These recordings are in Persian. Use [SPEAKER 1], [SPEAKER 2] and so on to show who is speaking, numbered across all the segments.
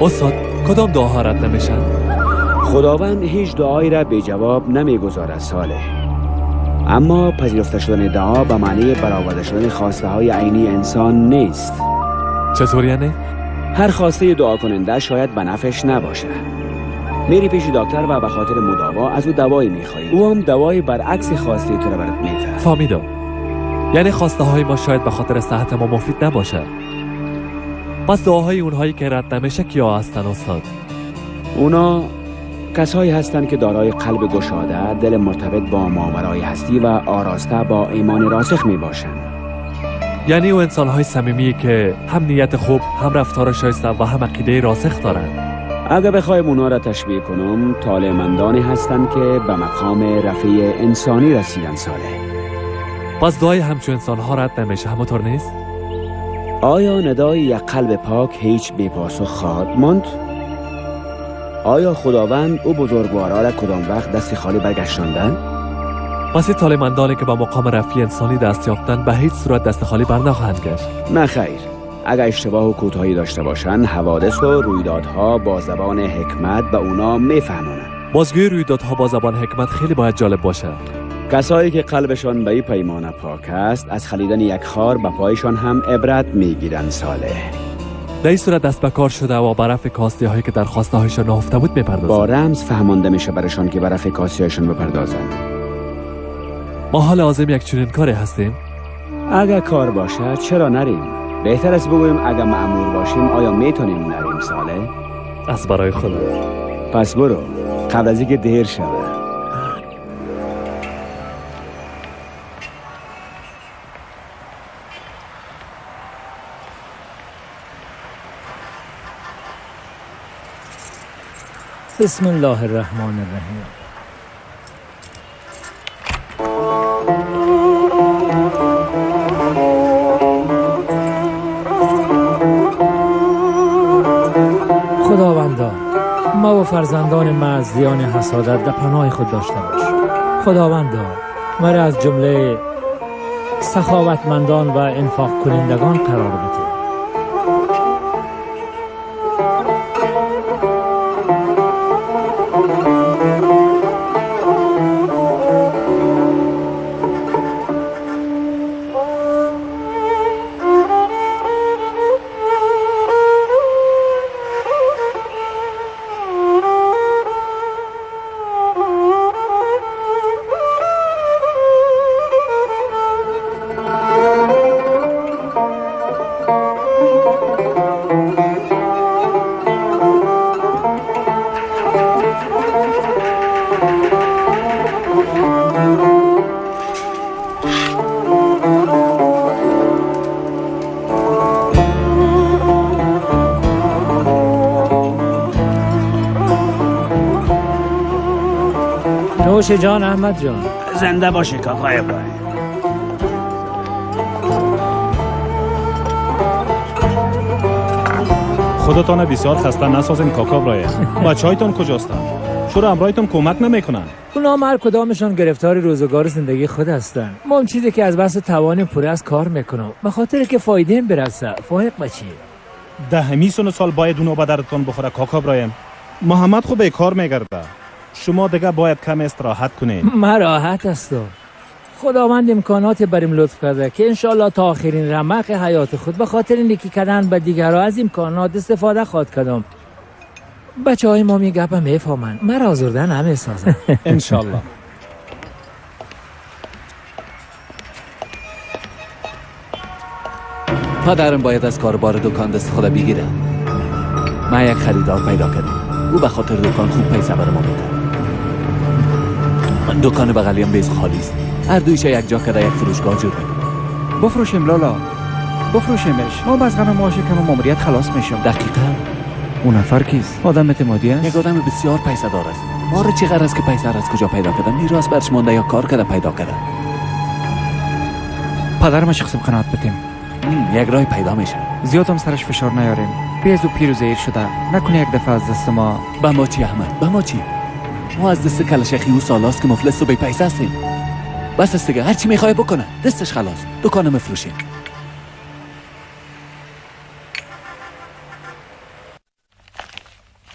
[SPEAKER 1] استاد کدام دعاها رد نمیشن؟
[SPEAKER 2] خداوند هیچ دعایی را به جواب نمیگذارد صالح، اما پذیرفته شدن دعا به معنی برآورده شدن خواسته های عینی انسان نیست.
[SPEAKER 1] چطور یعنی؟
[SPEAKER 2] هر خواسته دعا کننده شاید به نفعش نباشه. میری پیش دکتر و به خاطر مداوا از او دوایی میخوایی، او هم دوایی برعکس خواسته تو را برات میده.
[SPEAKER 1] فهمیدم. یعنی خواسته های ما شاید به خاطر صحت ما مفید نباشه. پس دعاهای اونهایی که رد نمیشه کیا هستن استاد؟
[SPEAKER 2] اونا کسایی هستند که دارای قلب گشاده، دل مرتبط با ماورای هستی و آراسته با ایمان راسخ می باشند.
[SPEAKER 1] یعنی او انسان‌های صمیمی که هم نیت خوب، هم رفتار شایسته و هم عقیده راسخ دارند.
[SPEAKER 2] اگه بخوایم اونا را تشبیه کنم، طالع‌مندانی هستند که به مقام رفیع انسانی رسیدن صالح.
[SPEAKER 1] پس دعای همچون انسان‌ها رد نمیشه، همونطور نیست؟
[SPEAKER 2] آیا ندای یک قلب پاک هیچ بی‌پاسخ خواهد ماند؟ آیا خداوند او بزرگوارا را کدام وقت دست خالی برگشتاندند؟
[SPEAKER 1] پس این طالع‌مندانی که با مقام رفیع انسانی دست یافتند به هیچ صورت دست خالی برنخواهند گشت.
[SPEAKER 2] نه خیر. اگر اشتباه و کوتاهی داشته باشند، حوادث و رویدادها با زبان حکمت به اونا میفهمانند.
[SPEAKER 1] بازگوی رویدادها با زبان حکمت خیلی باید جالب باشه.
[SPEAKER 2] کسایی که قلبشان به این پیمان پاک است، از خلیدن یک خار به پایشان هم عبرت میگیرند صالح.
[SPEAKER 1] در این صورت دست به کار شده و برف کاسته هایی که در خواسته هایشان نهفته بود میپردازند.
[SPEAKER 2] با رمز فهمانده میشه برشان که برف کاسته هایشان بپردازند.
[SPEAKER 1] ما حال عازم یک چنین کاری هستیم؟
[SPEAKER 2] اگر کار باشه چرا نریم؟ بهتر است بگویم اگر مأمور باشیم آیا میتونیم نریم صالح؟
[SPEAKER 1] از برای خدا.
[SPEAKER 2] پس برو قبل از اینکه دیر شود.
[SPEAKER 3] بسم الله الرحمن الرحیم. خداوندا ما و فرزندان ما از زیان حسادت در پناه خود داشته باش. خداوندا مرا از جمله سخاوتمندان و انفاق کنندگان قرار بده. نوش جان احمد جان.
[SPEAKER 2] زنده باشه کاکای ابراهیم.
[SPEAKER 4] خودتان بسیار خسته نسازین کاکا ابراهیم. بچه‌هایتان کجاستند؟ چرا امرایتان کمک نمیکنند؟
[SPEAKER 3] اونا هر کدامشان گرفتار روزگار زندگی خود هستند. ما چیزی که از بس توان پوره از کار میکنم به خاطر که فایده این برسه. فایق بچی
[SPEAKER 4] ده همیسون سال باید اونو به درتان بخوره کاکا ابراهیم. محمد خوب به کار میگرده. شما دیگه باید کم استراحت کنید.
[SPEAKER 3] من راحت هستم. خداوند امکانات بریم لطف کرده که انشالله تا آخرین رمق حیات خود به خاطر نیکی کردن به دیگرها از امکانات استفاده خواهد کردم. بچه های ما میگه میفهمن. من آزرده نمیسازم.
[SPEAKER 4] انشالله.
[SPEAKER 5] پدرم باید از کاربار دکان دست خود بگیره. من یک خریدار پیدا کردم. او به خاطر دکان خوب پیسه بر ما میده. دکان بغلیم بیز خالی است. هر دویش یک جا کرده یک فروشگاه جور کنیم.
[SPEAKER 6] بفروشیم لالا، بفروشیمش. ما از غم معاش کم ماموریت خلاص میشم.
[SPEAKER 5] دقیقاً.
[SPEAKER 6] اون نفر کیست؟ آدم اعتمادی است؟
[SPEAKER 5] یک آدم بسیار پیسه دار است. ما را چی غرض است که پیسه را از کجا پیدا کردم؟ میراث برش مانده یا کار کرده پیدا کرده؟
[SPEAKER 6] پدرم شخصم قناعت بتیم.
[SPEAKER 5] یک راه پیدا میشه.
[SPEAKER 6] زیاد هم سرش فشار نیاریم. بیز و پیر و زیر شده. نکنه یک دفعه از دست ما.
[SPEAKER 5] به ما چی احمد؟ به ما چی؟ ما از دست کلشخی او سالاست که مفلس و بی پیسه هستیم. بس است دیگه، هر چی میخواد بکنه دستش خلاص. دکانم بفروشیم.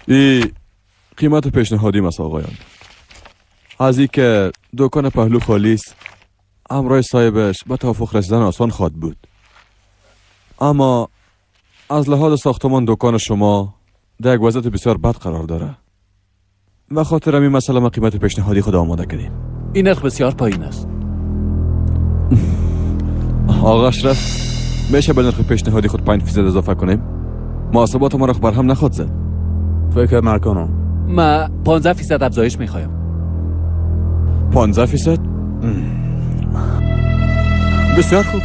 [SPEAKER 7] ای قیمت پیشنهادی است آقایان. از ای که دکان پهلو خالی است، امرای صاحبش به توافق رسیدن آسان خواهد بود. اما از لحاظ ساختمان دکان شما در یک وضعیت بسیار بد قرار داره. و خاطر همین مسئله ما قیمت پیشنهادی خود آماده کردیم.
[SPEAKER 5] این نرخ بسیار پایین است.
[SPEAKER 7] آقا اشرف، میشه به نرخ پیشنهادی خود 5% اضافه کنیم؟ محاسبات ما را بر هم نخواد زد.
[SPEAKER 2] فکر نکنم.
[SPEAKER 5] ما 15% افزایش میخوایم.
[SPEAKER 7] 15%؟ بسیار خوب.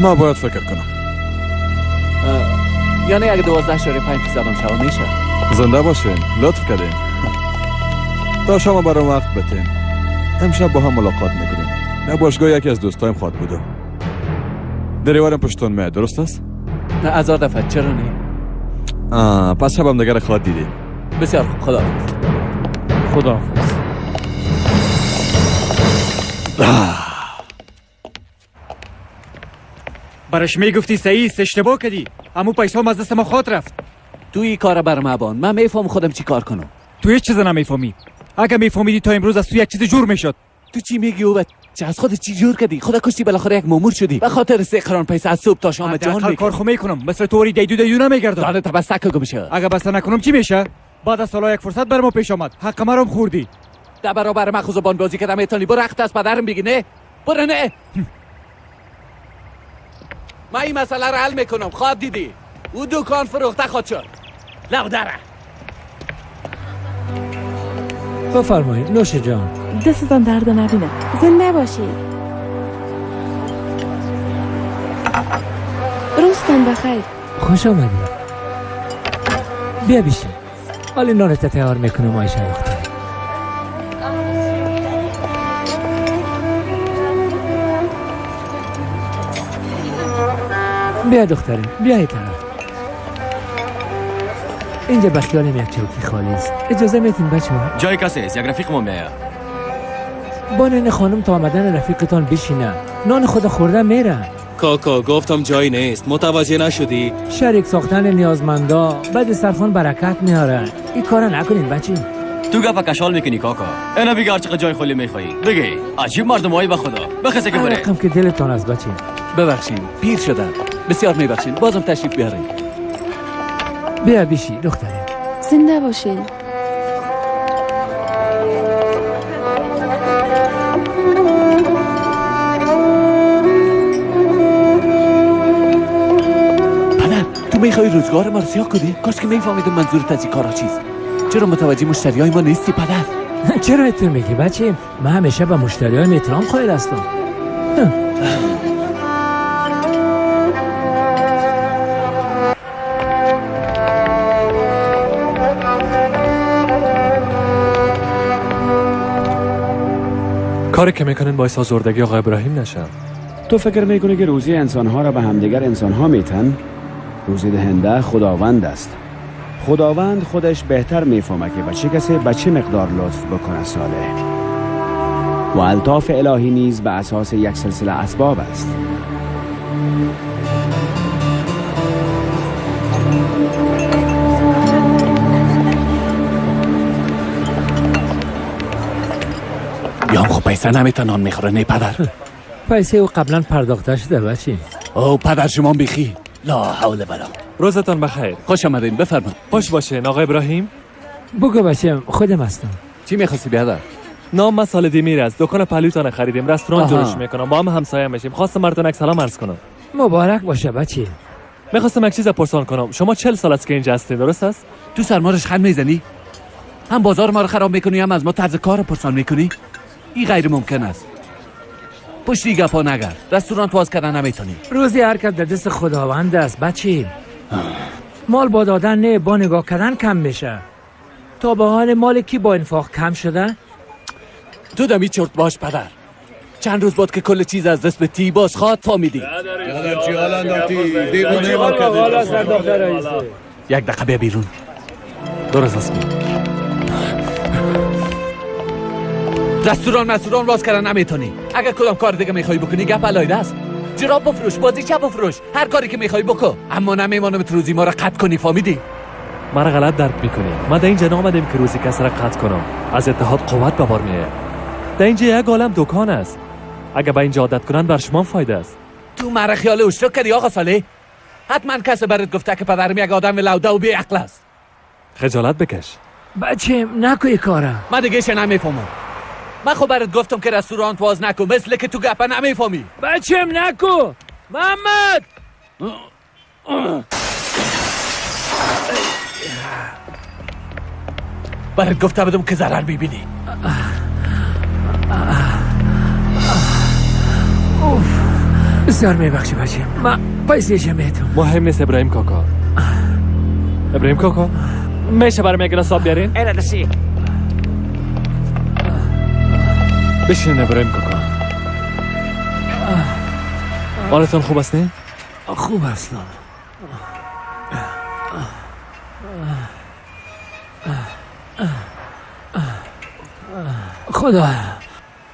[SPEAKER 7] ما باید فکر کنم.
[SPEAKER 5] یعنی اگه 12.5% هم شما میشه.
[SPEAKER 7] زنده باشین، لطف کردین. تا شما برام وقت بتین. امشب با هم ملاقات میکنیم. در باشگاه یکی از دوستایم خواهد بودم. دریوارم پشتون میاد، درست است؟
[SPEAKER 5] نه 1000 دفعه، چرا نه؟
[SPEAKER 7] پس شبم دیگر خواهد دیدیم.
[SPEAKER 5] بسیار خوب، خدا
[SPEAKER 3] خداحافظ.
[SPEAKER 6] برش میگفتی صحیح است، اشتباه کردی. همون پیسه هم از دست ما خاط رفت.
[SPEAKER 5] تو این کار برام ابان، من میفهم خودم چی کار کنم.
[SPEAKER 6] تو هیچ چیز نمیفهمی. اگه میفهمیدی تا امروز از تو یک چیز جور میشد.
[SPEAKER 5] تو چی میگی او چه از خودت چی جور کردی؟ خدا کشتی بالاخره یک مامور شدی. به خاطر 3 قران پیسه از صبح تا شام جان
[SPEAKER 6] میکنم. کار خو میکنم. مثل توری دیدو نمیگردم.
[SPEAKER 5] دانه تبسک گمشه.
[SPEAKER 6] اگه بس نکنم چی میشه؟ بعد از سالا یک فرصت بر ما پیش آمد. حق مرا خوردی.
[SPEAKER 5] در برابر من خود بازی کردم میتونی برو اخت از پدرم بگی نه؟ برو نه. من این مسئله رو حل میکنم. خواب دیدی. او دکان فروخته خود شد. لو دره.
[SPEAKER 3] بفرمایید نوش جان.
[SPEAKER 8] دستتان درد نبینه. زنده باشید. روزتان بخیر.
[SPEAKER 3] خوش آمدید. بیا بیشین. حالی نانت تیار میکنم آیشه دختر. بیا دخترم، بیا این طرف. اینجا به خیالم یک چوکی خالی است. اجازه میتین بچه ها؟
[SPEAKER 9] جای کسی است، یک رفیق ما میاد.
[SPEAKER 3] با نین خانم تا آمدن رفیقتان بشینه. نان خود خورده میره.
[SPEAKER 9] کاکا گفتم جایی نیست، متوجه نشدی؟
[SPEAKER 3] شریک ساختن نیازمندا بعد صرفان برکت میاره. این کارا نکنین بچه.
[SPEAKER 9] تو گفت کشال میکنی کاکا. اینا بگار چقدر جای خالی میخوایی. بگی عجیب مردمایی به خدا. بخسه که بره.
[SPEAKER 3] رقم که دلتان از بچه.
[SPEAKER 5] ببخشید پیر شدم. بسیار میبخشید. بازم تشریف بیارین.
[SPEAKER 3] بیا بیشی دخترم.
[SPEAKER 8] زنده باشین.
[SPEAKER 5] پدر تو میخوای روزگار ما رو سیاه کنی؟ کاش که میفهمیدم منظورت از این کارا چیست. چرا متوجه مشتریای ما نیستی پدر؟
[SPEAKER 3] چرا اینطور میگی بچه؟ من همیشه به مشتریان احترام قائل هستم.
[SPEAKER 1] کاری که میکنین باعث آزردگی آقا ابراهیم نشم.
[SPEAKER 2] تو فکر میکنی که روزی انسانها را به همدیگر انسانها میتن؟ روزی دهنده خداوند است. خداوند خودش بهتر میفهمه که به چه کسی به چه مقدار لطف بکنه صالح. و الطاف الهی نیز به اساس یک سلسله اسباب است.
[SPEAKER 5] یا خب پیسه نمیتونن میخوره نه پدر.
[SPEAKER 3] پیسه او قبلا پرداخته شده بچه.
[SPEAKER 5] او پدر شما بخیر. لا حول ولا.
[SPEAKER 1] روزتان بخیر.
[SPEAKER 5] خوش آمدین بفرمایید.
[SPEAKER 1] خوش باشین آقا ابراهیم.
[SPEAKER 3] بگو بچه خودم هستم.
[SPEAKER 5] چی میخواستی بیادر؟
[SPEAKER 1] نام من سال دمیر است. دکان پهلوتان خریدیم. رستوران جورش میکنم. با هم همسایه میشیم. خواستم براتون یک سلام عرض کنم.
[SPEAKER 3] مبارک باشه بچه.
[SPEAKER 1] میخواستم یک چیز پرسان کنم. شما 40 سال است که اینجا هستین، درست است؟
[SPEAKER 5] تو سرمارش خند میزنی؟ هم بازار ما رو خراب میکنی هم از ما طرز کار پرسان میکنی؟ این غیر ممکن است. پشتی گپا نگر. رستوران باز کردن نمیتونی.
[SPEAKER 3] روزی هر کس در دست خداوند است بچه. مال با دادن نه با نگاه کردن کم میشه. تا به حال مال کی با انفاق کم شده؟
[SPEAKER 5] تو دمی چرت باش پدر. چند روز بعد که کل چیز از دست به تی باز خواد فهمیدی.
[SPEAKER 7] چی حال انداختی؟ دیوانه ما کردی.
[SPEAKER 5] یک دقیقه بیا بیرون.
[SPEAKER 1] درست است.
[SPEAKER 5] رستوران باز کردن نمیتونی. اگر کدام کار دیگه میخوای بکنی گپ علایده است. جراب بفروش، بازیچه بفروش، هر کاری که میخوای بکن. اما نمیمانم تو روزی ما رو قطع کنی، فهمیدی؟
[SPEAKER 1] مرا غلط درک میکنی. ما در اینجا نامدیم که روزی کس را قطع کنم. از اتحاد قوت به بار میه. در اینجا یک عالم دکان است. اگه به اینجا عادت کنن بر شما فایده است.
[SPEAKER 5] تو مرا خیال اشتراک کردی آقا صالح؟ حتما کسی برات گفته که پدرم یک آدم لوده و بی عقل است.
[SPEAKER 1] خجالت بکش.
[SPEAKER 3] بچه نکوی کارم.
[SPEAKER 5] من دیگه چه نمیفهمم. من خب برات گفتم که رستوران باز نکن، مثل که تو گپه نمیفهمی.
[SPEAKER 3] بچه نکو. محمد
[SPEAKER 5] برات گفته بدم که ضرر میبینی.
[SPEAKER 3] بسیار میبخشی بچه. من پیسه جمعیتم.
[SPEAKER 1] مهم نیست ابراهیم کاکا. ابراهیم کاکا میشه برام یک گلاس آب بیارین؟
[SPEAKER 3] اینا دستی.
[SPEAKER 1] بشین ابراهیم کاکا. حالتون خوب است نه؟
[SPEAKER 3] خوب هستم.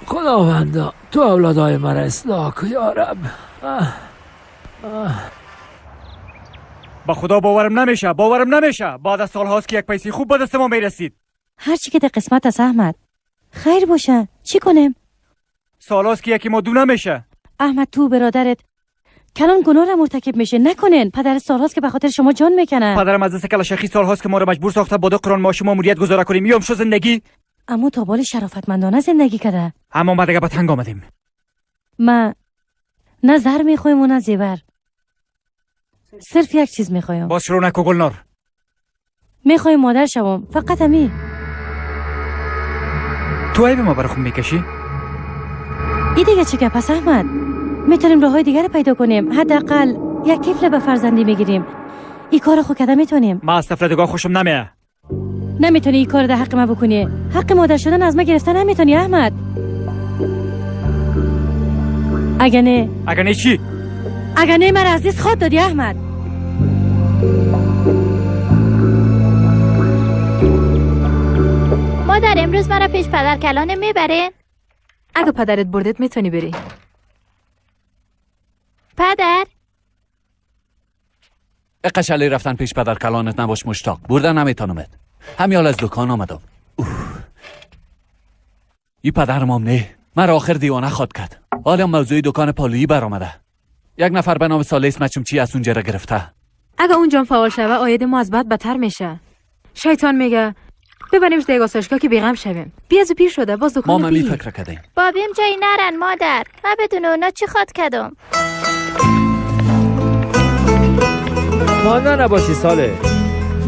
[SPEAKER 3] خداوندا تو اولادای مرا اصلاح کن یا رب.
[SPEAKER 6] با خدا باورم نمیشه. بعد از سال هاست که یک پیسی خوب به دست ما میرسید.
[SPEAKER 10] هر چی که در قسمت است احمد. خیر باشه. چی کنیم؟
[SPEAKER 6] سال هاست که یکی ما دو نمیشه.
[SPEAKER 10] احمد تو برادرت کلان گناه را مرتکب میشه. نکنین. پدر سال هاست که به خاطر شما جان میکنه.
[SPEAKER 6] پدرم از دست کلاشخی سال هاست که ما را مجبور ساخته با دو قرآن ماشو ماموریت گذاره کنیم. میام شو زندگی.
[SPEAKER 10] اما تا بال شرافتمندانه زندگی کرده.
[SPEAKER 6] اما ما دیگه به تنگ آمدیم.
[SPEAKER 10] ما نه زر میخوایم و نه زیور. صرف یک چیز میخوایم.
[SPEAKER 6] باز شروع نکو گلنار.
[SPEAKER 10] میخوایم مادر شوم. فقط امی.
[SPEAKER 6] تو عیب ما برای خون میکشی؟
[SPEAKER 10] ای دیگه چی که پس احمد؟ میتونیم راههای دیگر رو پیدا کنیم. حداقل یک طفل به فرزندی میگیریم. این کار خود کده میتونیم.
[SPEAKER 6] ما از طفل خوشم نمیه.
[SPEAKER 10] نمیتونی این کار در حق ما بکنی. حق مادر شدن از ما گرفتن نمیتونی احمد. اگه نه
[SPEAKER 6] چی؟
[SPEAKER 10] اگه نه من از دست خود دادی احمد.
[SPEAKER 11] مادر امروز مرا پیش پدر کلانه میبرین؟
[SPEAKER 8] اگه پدرت بردت میتونی بری.
[SPEAKER 11] پدر
[SPEAKER 5] قشلی رفتن پیش پدر کلانت نباش مشتاق. بردن نمیتونمت. همیال از دکان آمدم. ای پدرم هم نه. من آخر دیوانه خواد کرد. حالا موضوعی دکان پالویی برآمده. یک نفر به نام صالح اسمچی از اونجا را گرفته.
[SPEAKER 8] اگه اونجا فعال شوه آید ما از بد بدتر میشه. شیطان میگه ببریمش دیگه آسایشگاه که بیغم شویم. بیا از پیر شده باز دکان
[SPEAKER 5] ما می فکر کردیم.
[SPEAKER 11] بابیم جایی نرن مادر. من بدون اونا چی خواد کردم؟
[SPEAKER 3] مانده نباشی ساله.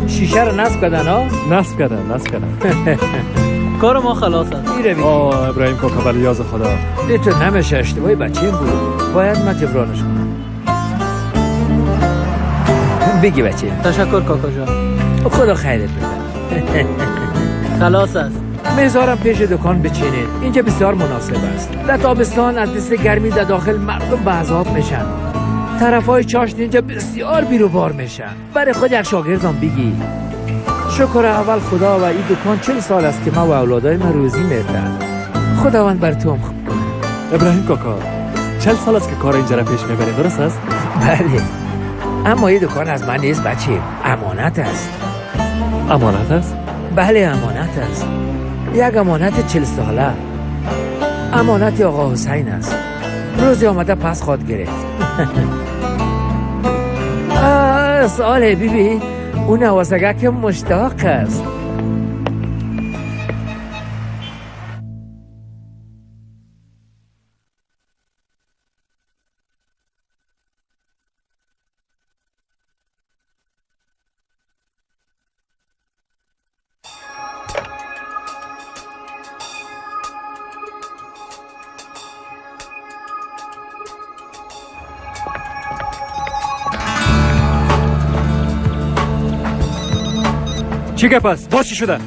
[SPEAKER 3] شیشه رو نصب کردن ها؟
[SPEAKER 1] نصب کردن.
[SPEAKER 3] کار ما خلاص است. میروی.
[SPEAKER 1] ابراهیم کاکا ولی یاز خدا.
[SPEAKER 3] تو نمیشه اشتباهی بچه‌ام بود. باید من جبرانش کنم. بگی بچه.
[SPEAKER 12] تشکر کاکا جان.
[SPEAKER 3] خدا خیرت بده.
[SPEAKER 12] خلاص است.
[SPEAKER 3] میذارم پیش دکان بچینید. اینجا بسیار مناسب است. در تابستان از دست گرمی در داخل مردم به عذاب میشن. طرفای چاشت اینجا بسیار بیروبار میشن. برای خود یک شاگردم بگی. شکر اول خدا و این دکان 40 سال است که ما و اولادای من روزی میدن. خداوند بر تو هم خوب کنه.
[SPEAKER 1] ابراهیم کاکا 40 سال است که کار اینجا را پیش میبرید، درست است؟
[SPEAKER 3] بله. اما این دکان از من نیست بچه. امانت است.
[SPEAKER 1] امانت است؟
[SPEAKER 3] بله امانت است. یک امانت 40 ساله. امانت آقا حسین است. روزی آمده پس خواد گرفت. ساله بیبی اون نوازگه که مشتاق است.
[SPEAKER 6] چی گپ است؟ باز چی شده؟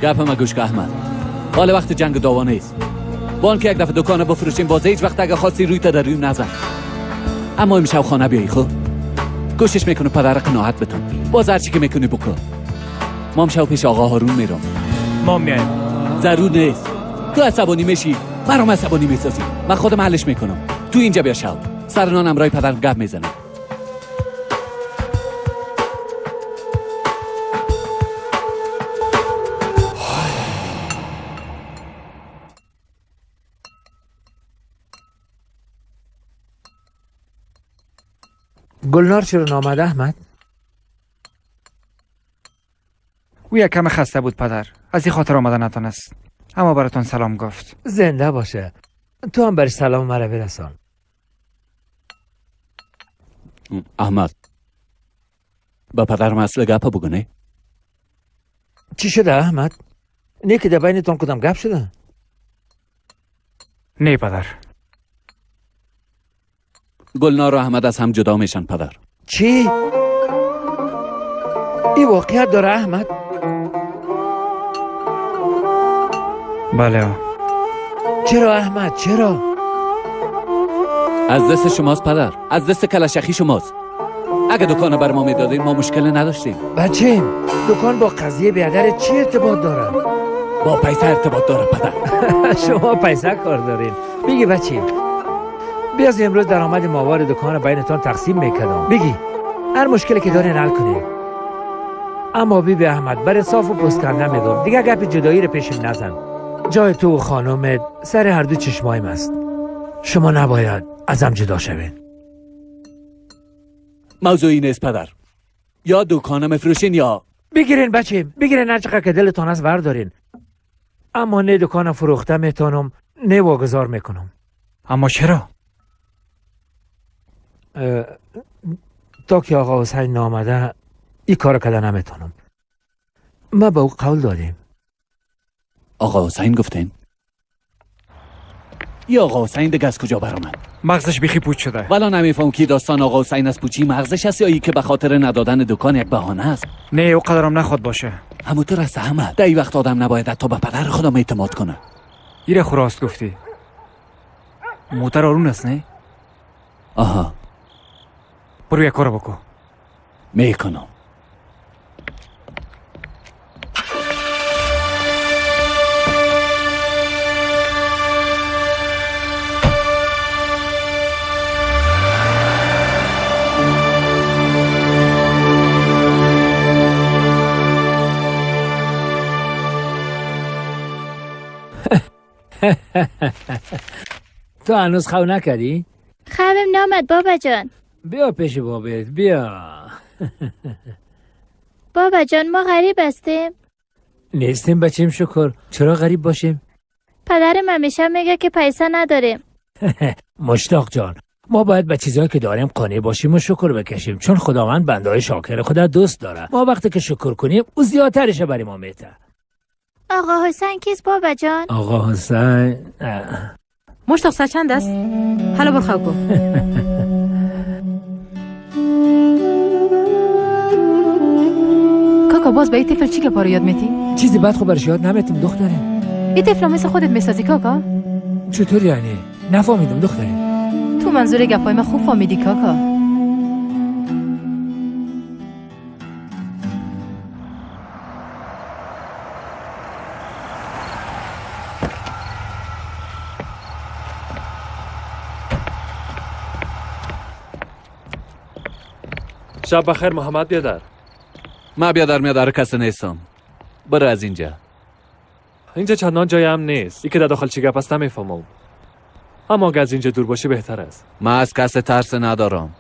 [SPEAKER 5] گپ ما گوش که احمد. حال وقت جنگ داوا نیست. بان که یک دفعه دکان بفروشیم باز هیچ وقت اگه خواستی روی تدریون نزن. اما امشب خانه بیایی خب. کوشش میکنه پدر قناعت بتون. باز هر چی که میکنی بکن. ما امشب پیش آقا هارون میرم.
[SPEAKER 6] ما میایم.
[SPEAKER 5] ضرور نیست. تو عصبانی میشی، منم عصبانی میسازی. من خودم حلش میکنم. تو اینجا بیا شو. سر نانم رای پدر گپ میزنم.
[SPEAKER 3] گلنار چرا نامده احمد؟
[SPEAKER 6] او یک کم خسته بود پدر، از این خاطر آمده نتونست، اما براتون سلام گفت.
[SPEAKER 3] زنده باشه. تو هم برش سلام مرا برسان.
[SPEAKER 5] احمد با پدرم اصل گپ بگونه.
[SPEAKER 3] چی شده احمد؟ نه که در بینتون کدام گپ شده؟
[SPEAKER 6] نه پدر.
[SPEAKER 5] گلنار و احمد از هم جدا میشن پدر.
[SPEAKER 3] چی؟ این واقعیت داره احمد؟
[SPEAKER 6] بله.
[SPEAKER 3] چرا احمد چرا؟
[SPEAKER 5] از دست شماست پدر، از دست کلشخی شماست. اگه دکان بر ما میدادین ما مشکل نداشتیم.
[SPEAKER 3] بچه دکان با قضیه بیادر چی ارتباط داره؟
[SPEAKER 5] با پیسه ارتباط داره پدر.
[SPEAKER 3] شما پیسه کار دارین. بگی بچه بیاز امروز درآمد ماوار دکان بینتان تقسیم میکنم. بگی هر مشکلی که دارین حل کنیم. اما بی احمد بر صاف و پستکنده میگم دیگه گپ جدایی رو پیشم نزن. جای تو و خانومت سر هر دو چشمایم است. شما نباید ازم جدا شوین.
[SPEAKER 5] موضوعی نیست پدر. یا دکان مفروشین یا
[SPEAKER 3] بگیرین بچه بگیرین هر چقدر که دلتان است بردارین. اما نه دکان فروخته میتونم نه واگذار میکنم.
[SPEAKER 6] اما چرا؟
[SPEAKER 3] تا که آقا حسین نامده این کار کده نمیتونم. ما به او قول دادیم.
[SPEAKER 5] آقا حسین گفتین؟ یا آقا حسین دیگه از کجا برآمد؟
[SPEAKER 6] مغزش بیخی پوچ شده.
[SPEAKER 5] والا نمیفهم کی داستان آقا حسین از پوچی مغزش است یا ای که به خاطر ندادن دکان یک بهانه است.
[SPEAKER 6] نه او قدرم نخواد باشه.
[SPEAKER 5] همونطور است احمد. در این وقت آدم نباید حتی به پدر خودم اعتماد کنه.
[SPEAKER 6] ایره خوراست گفتی. موتر آرون است نه؟
[SPEAKER 5] آها.
[SPEAKER 6] برو یک کار بکن.
[SPEAKER 5] میکنم.
[SPEAKER 3] تو هنوز خو نکردی؟
[SPEAKER 11] خوابم نامد بابا جان.
[SPEAKER 3] بیا پیش بابت بیا.
[SPEAKER 11] بابا جان ما غریب هستیم.
[SPEAKER 3] نیستیم بچیم شکر. چرا غریب باشیم؟
[SPEAKER 11] پدرم همیشه میگه که پیسه نداریم.
[SPEAKER 3] مشتاق جان ما باید به چیزایی که داریم قانع باشیم و شکر بکشیم چون خداوند بنده‌های شاکر خدا دوست داره. ما وقتی که شکر کنیم او زیادترش برای ما میده.
[SPEAKER 11] آقا حسین کیست بابا جان؟
[SPEAKER 3] آقا حسین
[SPEAKER 8] مشتاق ساعت چند است؟ حالا برو خواب کن. کاکا باز به این طفل چی که پارو یاد میتی؟
[SPEAKER 3] چیزی بد خو برش یاد نمیتیم دختره.
[SPEAKER 8] این طفل مثل خودت میسازی کاکا؟
[SPEAKER 3] چطور یعنی؟ نفهمیدم دختره.
[SPEAKER 8] تو منظور گپای من خوب فهمیدی کاکا.
[SPEAKER 1] شب بخیر محمد بیادر.
[SPEAKER 5] ما بیادر میادر کسی نیستم. برو از اینجا.
[SPEAKER 1] اینجا چندان جای هم نیست. ای که در داخل چی گپ است نمیفهمم. اما اگه از اینجا دور باشی بهتر است.
[SPEAKER 5] من از کسی ترس ندارم.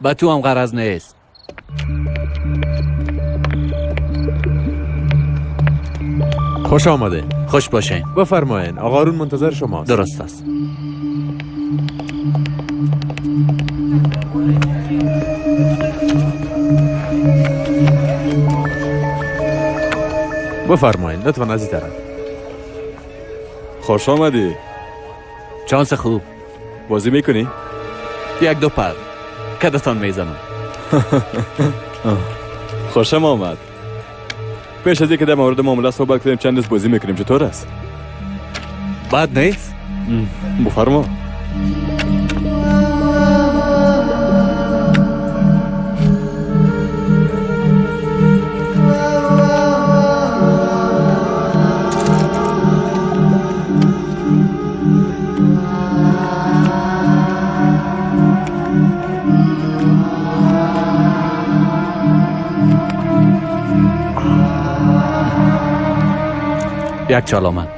[SPEAKER 5] به تو هم غرض نیست.
[SPEAKER 7] خوش آمده.
[SPEAKER 5] خوش باشین.
[SPEAKER 7] بفرمایین آقا هارون منتظر شماست.
[SPEAKER 5] درست است.
[SPEAKER 7] بفرمایین لطفا از این طرف. خوش آمدی.
[SPEAKER 5] چانس خوب.
[SPEAKER 7] بازی میکنی؟
[SPEAKER 5] یک دو پر کدتان میزنم.
[SPEAKER 7] خوشم آمد. پیش از اینکه در مورد معامله صحبت کنیم چند روز بازی میکنیم چطور است؟
[SPEAKER 5] بد نیست.
[SPEAKER 7] بفرما.
[SPEAKER 5] یک چال آمد.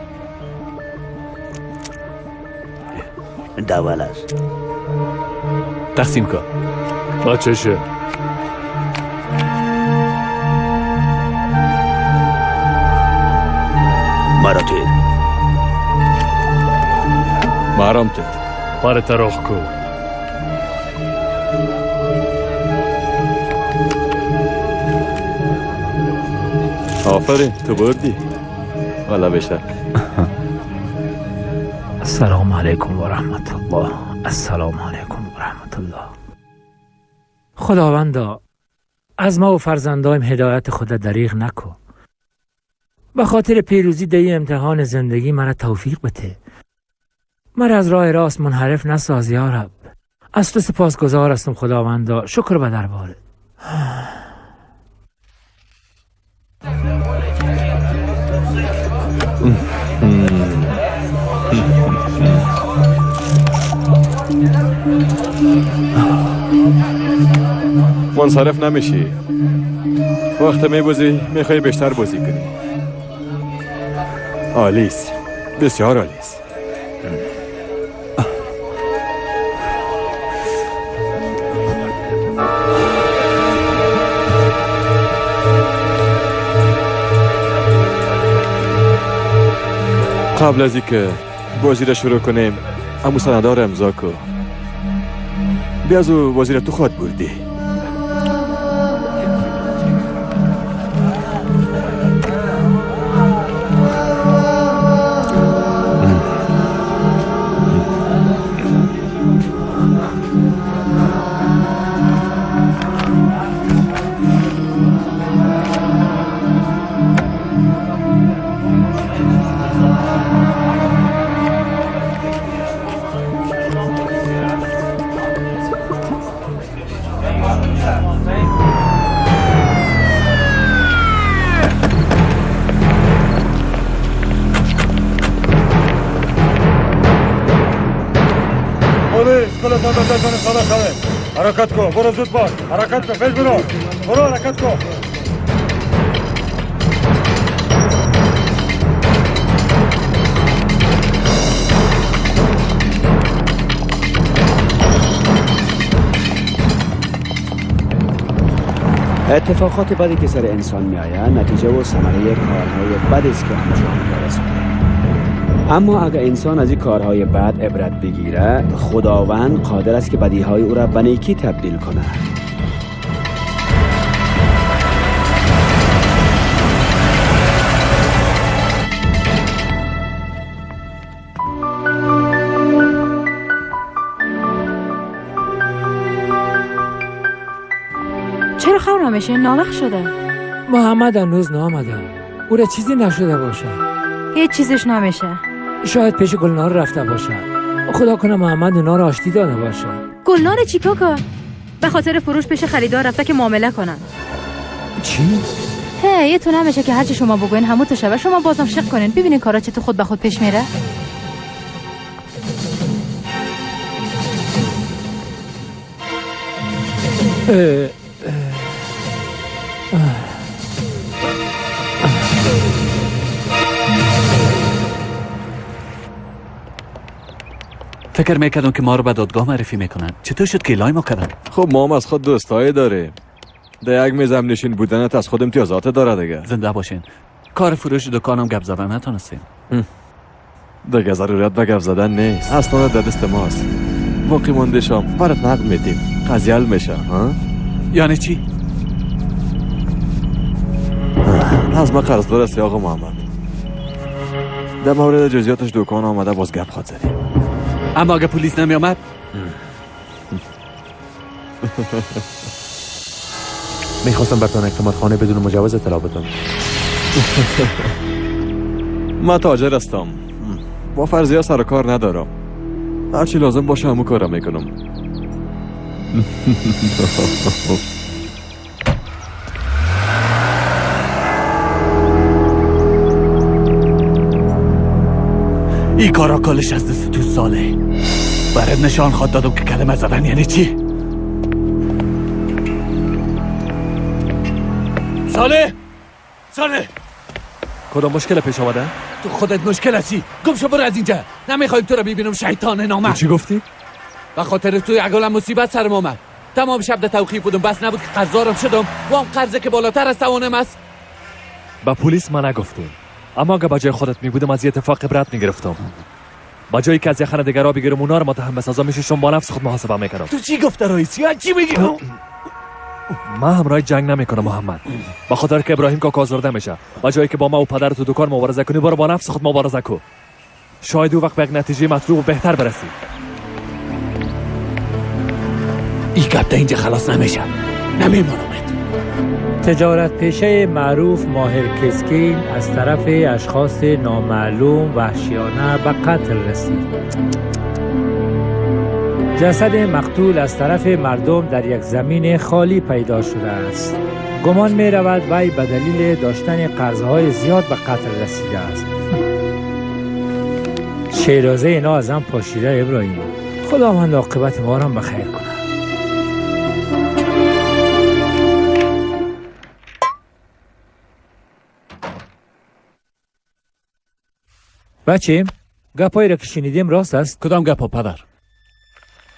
[SPEAKER 13] دول است.
[SPEAKER 5] تقسیم کن.
[SPEAKER 1] بچشه
[SPEAKER 2] مراتب
[SPEAKER 7] مرامتر
[SPEAKER 1] پر تراخ کو
[SPEAKER 7] آفرین تو بردی والا بشه.
[SPEAKER 3] السلام علیکم و رحمت الله. السلام علیکم و رحمت الله. خداوندا از ما و فرزندایم هدایت خودت دریغ نکو. به خاطر پیروزی دی امتحان زندگی مرا توفیق بده. مرا از راه راست منحرف نساز یا رب. از تو سپاسگزار هستم خداوندا. شکر به دربارت.
[SPEAKER 7] منصرف نمیشی. وقت میبوزی میخوای بیشتر بازی کنی. عالیست، بسیار عالیست. قبل از اینکه بازی را شروع کنیم امو سندار امضا کن. بیا از او بازی را تو خود بردی.
[SPEAKER 6] حرکت کن، برو زود باش. حرکت کن، پیش برو. برو حرکت کن.
[SPEAKER 2] اتفاقات بدی که سر انسان می آید نتیجه و ثمره کارهای بد است که انجام می‌رسد. اما اگر انسان از این کارهای بد عبرت بگیره، خداوند قادر است که بدیهای او را به نیکی تبدیل کنه.
[SPEAKER 8] چرا خبر نمیشه؟ ناوقت شده.
[SPEAKER 3] محمد هنوز نامده. او را چیزی نشده باشه.
[SPEAKER 8] هیچ چیزش نمیشه.
[SPEAKER 3] شاید پیش گلنار رفته باشه. خدا کنه محمد اونا را آشتی داده باشه.
[SPEAKER 8] گلنار چی کاکا؟ به خاطر فروش پیش خریدار رفته که معامله کنن.
[SPEAKER 3] چی؟
[SPEAKER 8] یه تو نمیشه که هرچی شما بگوین همون تو شبه شما بازم شق کنین. ببینین کارا چه تو خود به خود پیش میره.
[SPEAKER 5] فکر میکردم که ما رو به دادگاه معرفی میکنن. چطور شد که لای ما کردن؟
[SPEAKER 7] خب ما هم از خود دوستایی داریم. در یک میزم نشین بودنت از خود امتیازات داره دیگه.
[SPEAKER 5] زنده باشین. کار فروش دکانم گپ زدن نتونستیم.
[SPEAKER 7] دیگه ضرورت به گپ زدن نیست. اصلا در دست ماست. باقی مونده شام برات نقد میدیم. قضیه حل میشه.
[SPEAKER 5] یعنی چی؟
[SPEAKER 7] از ما قرضدار هستی آقا محمد. در مورد جزئیاتش دکان آمده باز گپ خواهد زدیم.
[SPEAKER 5] اما اگه پلیس نمی آمد؟
[SPEAKER 1] میخواستم برتان اقامت خانه بدون مجوز اطلاع بدم.
[SPEAKER 7] من تاجر هستم. با فرضیه سر کار ندارم. هرچی لازم باشه همون کارم میکنم.
[SPEAKER 5] این کارا کلش از دست تو ساله. برات نشان خواد دادم که کلمه زدن یعنی چی؟ ساله
[SPEAKER 1] کدام مشکل پیش آمده؟
[SPEAKER 5] تو خودت مشکل هستی. گم شو برو از اینجا. نمیخوایم تو رو ببینم شیطان نامرد.
[SPEAKER 1] چی گفتی؟
[SPEAKER 5] به خاطر تو یک عالم مصیبت سرم اومد. تمام شب ده توقیف بودم، بس نبود که قرضارم شدم و هم قرضه که بالاتر از توانم است.
[SPEAKER 1] با پلیس ما نگفتیم، اما اگه با جای خودت می بودم از یه اتفاق عبرت می گرفتم. با جایی که از یه خانه دیگر بگیرم اونا رو متهم به سزا میشم، با نفس خود محاسبه میکردم.
[SPEAKER 5] تو چی گفته رئیسی؟ چی میگی؟
[SPEAKER 1] ما همراه جنگ نمیکنم محمد، با خاطر که ابراهیم کاکا آزرده میشه. با جایی که با ما و پدر تو دکان مبارزه کنی، برو با نفس خود مبارزه کن. شاید او وقت به یک نتیجه مطلوب و بهتر برسی.
[SPEAKER 5] این گپ ده اینجا خلاص نمیشه، نمیمانم.
[SPEAKER 3] تجارت پیشه معروف ماهر کسکین از طرف اشخاص نامعلوم وحشیانه به قتل رسید. جسد مقتول از طرف مردم در یک زمین خالی پیدا شده است. گمان می رود وی به دلیل داشتن قرضهای زیاد به قتل رسیده است. شیرازه اینا از هم پاشیده ابراهیم. خداوند عاقبت ما را بخیر کنه. بچه گپایی را که شنیدیم راست است؟
[SPEAKER 5] کدام گپا پدر؟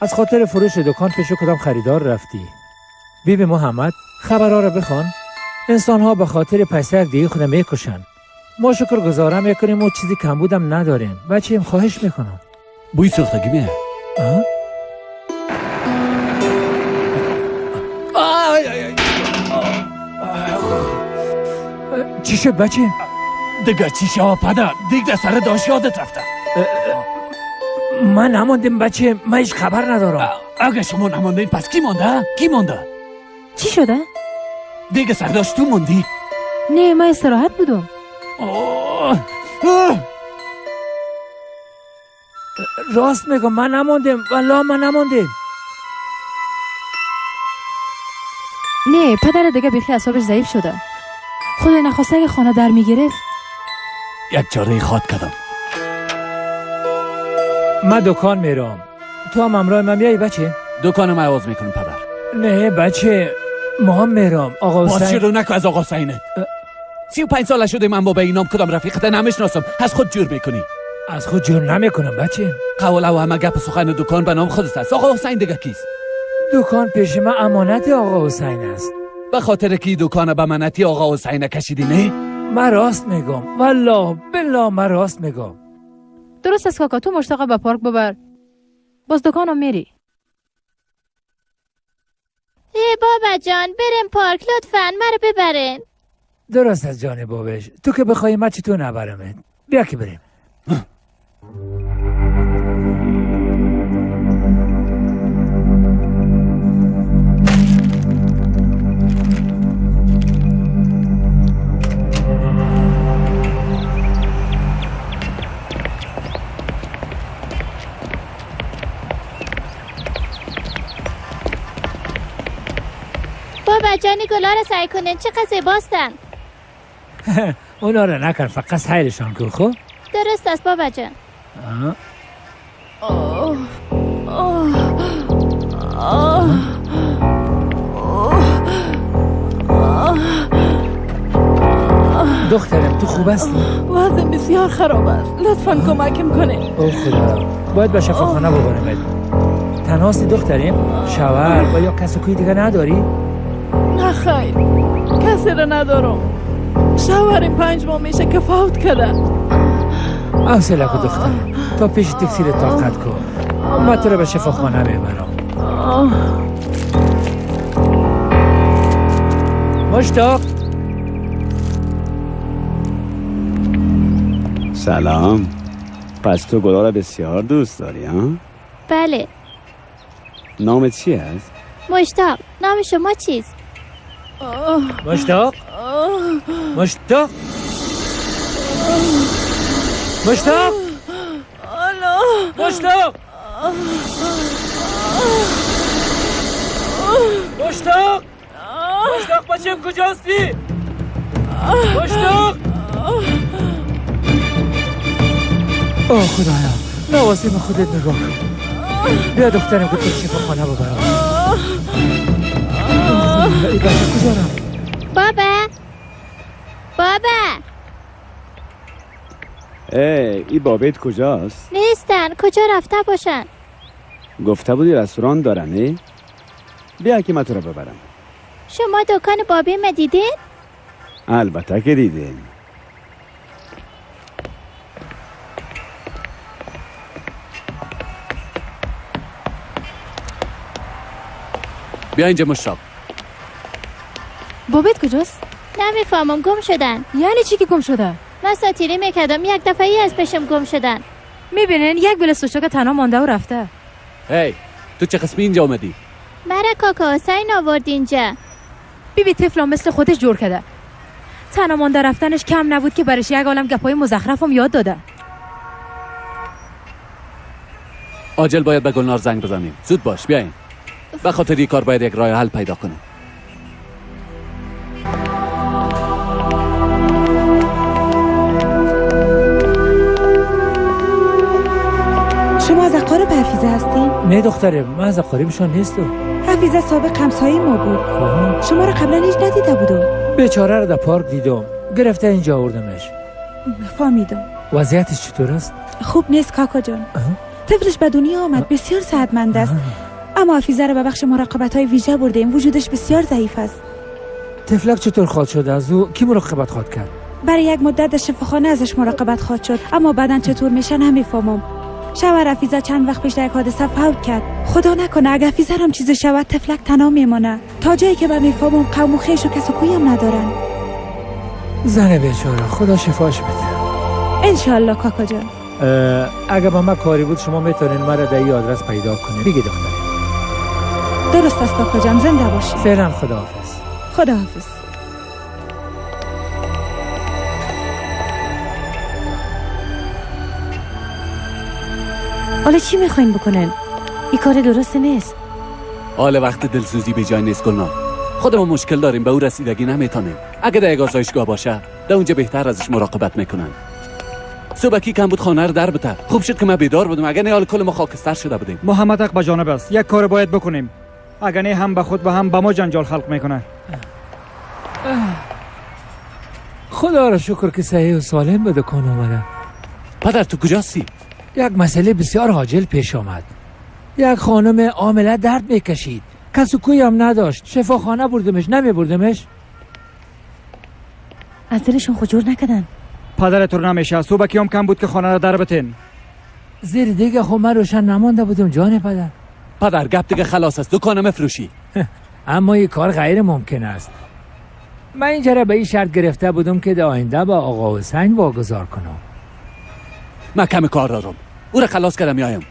[SPEAKER 3] از خاطر فروش دکان پیش کدام خریدار رفتی؟ بیبی محمد خبرها را بخوان. انسان ها به خاطر پیسه یک دیگه خودم میکشن. ما شکر گزاره میکنیم و چیزی کم بودم نداریم. بچه خواهش میکنم.
[SPEAKER 5] بوی سوختگی میه.
[SPEAKER 3] چی شد بچه؟
[SPEAKER 5] دیگه چی شد پدر؟ دیگه سر داشت یادت رفته.
[SPEAKER 3] من نماندم بچه، من هیچ خبر ندارم.
[SPEAKER 5] اگه شما نماندین پس کی مانده؟ کی مانده؟
[SPEAKER 8] چی شده؟
[SPEAKER 5] دیگه سر داشت تو موندی؟
[SPEAKER 8] نه من استراحت بودم.
[SPEAKER 3] راست میگم من نماندم، والله من نماندم.
[SPEAKER 8] نه پدر دیگه بیخی اعصابش ضعیف شده. خدای نخواسته اگه خانه در میگرفت.
[SPEAKER 5] یک چاره خواد کردم.
[SPEAKER 3] من دکان میرم، تو هم امرای من بیایی بچه؟
[SPEAKER 5] دکانم عوض میکنم پدر.
[SPEAKER 3] نه بچه ما هم میرم. آقا حسین
[SPEAKER 5] باز شروع نکن از آقا حسینت. 35 ساله شده من با به اینام کدام رفیقت نمیشناسم. از خود جور میکنی.
[SPEAKER 3] از خود جور نمیکنم بچه.
[SPEAKER 5] قول او همه گپ سخن دکان به نام خودت است. آقا حسین دیگه کیست؟
[SPEAKER 3] دکان پیش من امانت آقا حسین است.
[SPEAKER 5] به خاطر کی دکان به منتی آقا حسین کشیدی نه؟
[SPEAKER 3] من راست میگم، والله بالله من راست میگم.
[SPEAKER 8] درست است کاکا، تو مشتاق به پارک ببر. باز دکانم میری.
[SPEAKER 11] بابا جان بریم پارک لطفاً مرا ببرین.
[SPEAKER 3] درست از جان بابش، تو که بخوای من چطور نبرمت. بیا که بریم.
[SPEAKER 11] بابا جانی گلا رو سعی کنین، چقدر زیباستن.
[SPEAKER 3] اونا رو نکن، فقط سیرشان کن. خب
[SPEAKER 11] درست است بابا جان.
[SPEAKER 3] دخترم تو خوب هستی؟
[SPEAKER 13] وضعم بسیار خراب است، لطفاً کمکم کنه.
[SPEAKER 3] اوه خدا، باید به شفاخانه ببرمت. تنهاستی دخترم؟ شوهر و یا کس و کوی دیگه نداری؟
[SPEAKER 13] نه خیر، کسی رو ندارم. شوهرم 5 ماه میشه که فوت کرده.
[SPEAKER 3] حوصله کن دخترم، تا پیش تکسی رو طاقت کن. من تو رو به شفاخانه میبرم. مشتاق.
[SPEAKER 2] سلام. پس تو گلا را بسیار دوست داری ها؟
[SPEAKER 11] بله.
[SPEAKER 2] نامت چی است؟
[SPEAKER 11] مشتاق. نام شما چیست؟
[SPEAKER 3] مشتاق؟ مشتاق؟ مشتاق؟ مشتاق؟ مشتاق؟ مشتاق بچم کجاستی؟ مشتاق؟ اوه خدایا، نوازی به خودت نگاه کن. بیا دخترم که تو شفاخانه ببرم. ای بچه کجا رفت؟
[SPEAKER 11] بابا بابا
[SPEAKER 2] ای بابت کجاست؟
[SPEAKER 11] نیستن، کجا رفته باشن؟
[SPEAKER 2] گفته بودی رستوران دارن بیا که من تو رو ببرم.
[SPEAKER 11] شما دکان بابی ما دیدین؟
[SPEAKER 2] البته که دیدین.
[SPEAKER 5] بیا اینجا مشتاق.
[SPEAKER 8] بابت کجاست؟
[SPEAKER 11] نمیفهمم، گم شدن.
[SPEAKER 8] یعنی چی که گم شده؟
[SPEAKER 11] من ساتیری میکردم، یک دفعه از پیشم گم شدن.
[SPEAKER 8] میبینین یک بلستوشا که تنها مانده و رفته.
[SPEAKER 5] هی تو چه قسمی اینجا اومدی؟
[SPEAKER 11] برای کاکا حسین آورد اینجا.
[SPEAKER 8] بیبی طفلا مثل خودش جور کرده. تنها مانده رفتنش کم نبود که برش یک عالم گپای مزخرفم یاد داده.
[SPEAKER 5] عاجل باید به گلنار زنگ بزنیم. زود باش بیاین. به خاطر این کار باید یک راه حل پیدا کنیم.
[SPEAKER 14] شما از اقارب حفیظه هستین؟
[SPEAKER 3] نه دختره، من از اقاربشان نیستم.
[SPEAKER 14] حفیظه سابق همسایه ما بود. شما رو قبلا هیچ ندیده بودم.
[SPEAKER 3] بیچاره رو در پارک دیدم، گرفته اینجا آوردمش.
[SPEAKER 14] فهمیدم.
[SPEAKER 3] وضعیتش چطور است؟
[SPEAKER 14] خوب نیست کاکا جان. طفلش به دنیا آمد، بسیار صحتمند است. اما حفیظه رو به بخش مراقبت‌های ویژه بردیم. وجودش بسیار ضعیف است.
[SPEAKER 3] طفلک چطور خواد شده از او؟ کی مراقبت خواد کرد؟
[SPEAKER 14] برای یک مدت در شفاخانه ازش مراقبت خواد شد، اما بعداً چطور میشه نمیفهمم. شوهر حفیظه چند وقت پیش در یک حادثه فوت کرد. خدا نکنه اگه حفیظه هم چیزی شود طفلک تنها میمونه. تا جایی که من میفهمم قوم و خویش و کس و کوی هم ندارن.
[SPEAKER 3] زن بیچاره، خدا شفاش بده.
[SPEAKER 14] انشالله کاکا جان.
[SPEAKER 3] اگه با من کاری بود شما میتونین مرا در این آدرس پیدا کنین. بگی دختر.
[SPEAKER 14] درست است کاکا جان، زنده باشی.
[SPEAKER 3] فعلا خداحافظ.
[SPEAKER 14] خداحافظ.
[SPEAKER 10] حالا چی میخواین بکنن؟ این کار درست نیست.
[SPEAKER 5] حال وقت دلسوزی به جای نیست گلنار. خودمون مشکل داریم، به او رسیدگی نمیتونیم. اگه در یک آسایشگاه باشه در اونجا بهتر ازش مراقبت میکنن. صبحکی کم بود خانه رو در بته. خوب شد که من بیدار بودم، اگه نه حال کل ما خاکستر شده بودیم.
[SPEAKER 6] محمد حق به جانب است، یک کار باید بکنیم. اگه نه هم به خود و هم به ما جنجال خلق میکنه.
[SPEAKER 3] خدا را شکر که صحیح و سالم به دکان آمده.
[SPEAKER 5] پدر تو کجاستی؟
[SPEAKER 3] یک مسئله بسیار عاجل پیش آمد. یک خانم عامله درد میکشید، کس و کوی هم نداشت. شفاخانه بردمش، نمیبردمش.
[SPEAKER 10] از دلشون خجور نکردن.
[SPEAKER 6] پدر تو نمیشه، صبحکی هم کم بود که خانه رو در بتین.
[SPEAKER 3] زیر دیگه خب من روشن نمانده بودم جان پدر.
[SPEAKER 5] پدر گپ دیگه خلاص است، دکانم فروشی.
[SPEAKER 3] اما این کار غیر ممکن است. من اینجا را به این شرط گرفته بودم که در آینده با آقا حسین واگذار کنم.
[SPEAKER 5] من کم کار دارم، او را خلاص کردم میایم.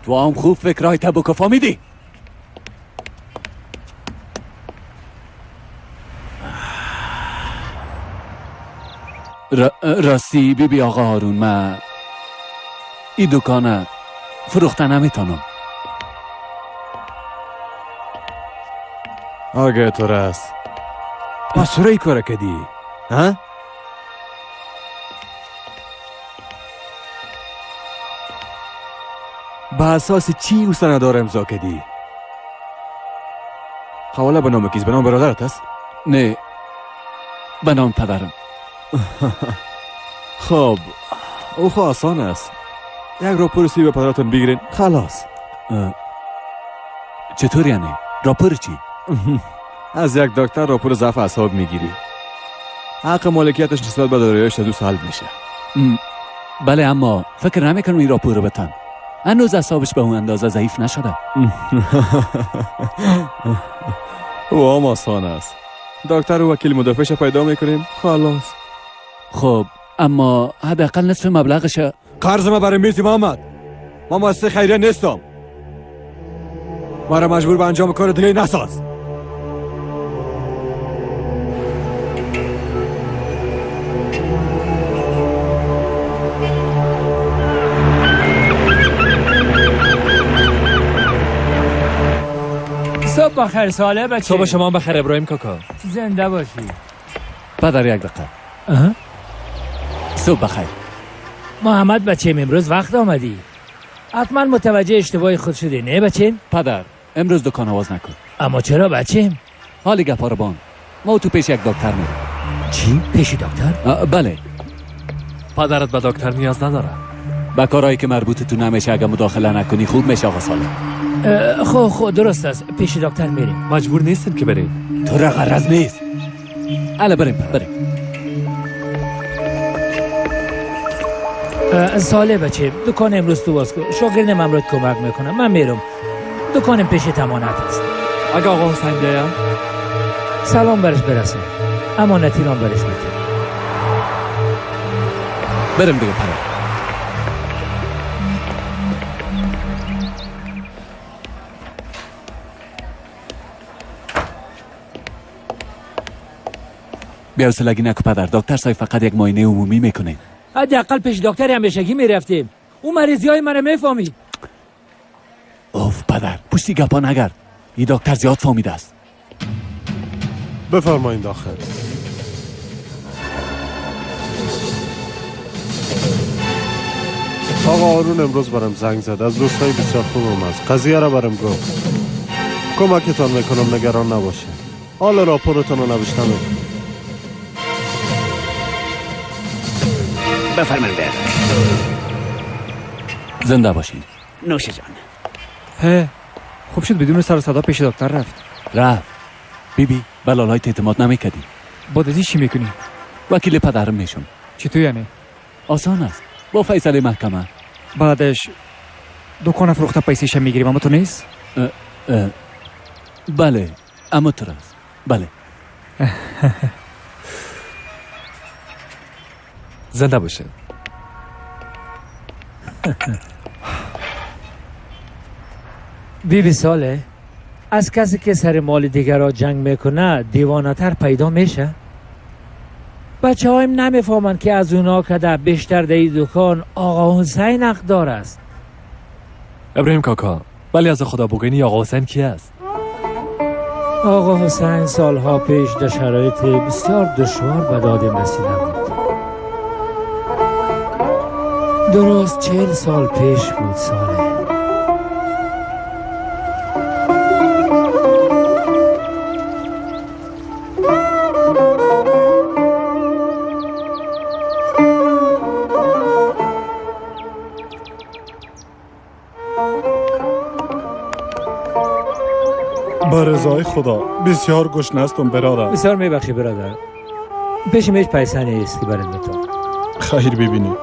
[SPEAKER 5] تو هم خوب فکرهای تبوک فهمیدی؟ راستی بی آقا هارون، من این دکانه فروخته نمیتونم.
[SPEAKER 7] آگه تو راست پس چرا ای کار کردی؟ ها؟ به اساس چی او سندار امضا کردی؟ حواله به نام کیست؟ به نام برادرت است؟
[SPEAKER 5] نه، به نام پدرم.
[SPEAKER 7] خب او خب آسان است. یک راپور سی به پدرتون بگیرین خلاص.
[SPEAKER 5] چطور یعنی؟ راپور چی؟
[SPEAKER 7] از یک دکتر راپور ضعف اعصاب میگیری. حق مالکیتش نسبت به داراییش از او سلب میشه.
[SPEAKER 5] بله، اما فکر نمیکنم این راپور رو بتن. هنوز اعصابش به اون اندازه ضعیف نشده.
[SPEAKER 7] او هم آسان است. دکتر و وکیل مدافعش پیدا میکنیم خلاص.
[SPEAKER 5] خب اما حداقل نصف مبلغش.
[SPEAKER 7] قرض ما برای میرسی محمد. ما مؤسسه خیریه نیستم. مرا مجبور به انجام کار دیگه نساز.
[SPEAKER 3] صبح بخیر ساله بچه.
[SPEAKER 1] صبح شما بخیر ابراهیم کاکا.
[SPEAKER 3] زنده باشی.
[SPEAKER 5] پدر یک دقیقه. صبح بخیر.
[SPEAKER 3] محمد بچه امروز وقت آمدی. حتما متوجه اشتباه خود شدی نه بچه؟
[SPEAKER 5] پدر امروز دکان آواز نکن.
[SPEAKER 3] اما چرا بچه؟
[SPEAKER 5] حالی گپا رو بان. ما تو پیش یک دکتر میریم.
[SPEAKER 3] چی؟ پیش دکتر؟
[SPEAKER 5] بله.
[SPEAKER 1] پدرت به دکتر نیاز نداره.
[SPEAKER 5] به کارهایی که مربوط تو نمیشه اگه مداخله نکنی خوب میشه آقا سالم.
[SPEAKER 3] خب درست است، پیش دکتر میریم.
[SPEAKER 1] مجبور نیستیم که بریم.
[SPEAKER 5] تو را غرض نیست. اله بریم.
[SPEAKER 3] ساله بچه، دکان امروز تو باز کن. شاگردم امروز کمک میکنم. من میرم. دکانم پیش تمانت است.
[SPEAKER 1] اگه آقا حسین بیایم
[SPEAKER 3] سلام برش برسه. امانتی رام برش بده.
[SPEAKER 5] بریم دیگه پره. بیا وسلگی نکو پدر. دکتر صاحب فقط یک معاینه عمومی میکنه.
[SPEAKER 3] حداقل پیش دکتر همیشگی میرفتیم. اون مریضی های منو میفهمید.
[SPEAKER 5] اوف پدر پشتی گپا نگرد. این دکتر زیاد فهمیده است.
[SPEAKER 15] بفرمایید داخل. آقا آرون امروز برام زنگ زد. از دوستای بسیار خوبم است. قضیه را برام گفت. کمکتان میکنم، نگران نباشید. حالا راپورتون رو نوشته میکنم.
[SPEAKER 2] بفرمایید.
[SPEAKER 5] زنده باشید.
[SPEAKER 2] نوش جان.
[SPEAKER 6] هه خوب شد بدون سر و صدا پیش دکتر رفت.
[SPEAKER 5] بیبی بلالایت اعتماد نمیکردی.
[SPEAKER 6] بعد از این چی میکنی؟
[SPEAKER 5] وکیل پدرم میشم.
[SPEAKER 6] چطور یعنی؟
[SPEAKER 5] آسان است. با فیصله محکمه.
[SPEAKER 6] بعدش دکان فروخته پیسیش میگیریم اما تو نیست؟
[SPEAKER 5] بله اما تو راست. بله.
[SPEAKER 1] زنده باشه.
[SPEAKER 3] بیبی ساله از کسی که سر مال دیگر را جنگ میکنه دیوانه‌تر پیدا میشه. بچه هایم نمیفهمن که از اونا که بیشتر در این دکان آقا حسین حقدار است.
[SPEAKER 1] ابراهیم کاکا ولی از خدا بگوینی آقا حسین کی است؟
[SPEAKER 3] آقا حسین سالها پیش در شرایط بسیار دشوار به داد رسیده بود. درست 40 سال پیش بود ساله.
[SPEAKER 15] به رضای خدا بسیار گشنه هستم برادر.
[SPEAKER 3] بسیار میبخشی برادر. پیشم هیچ پیسه نیست که برد به تو.
[SPEAKER 15] خیر ببینی.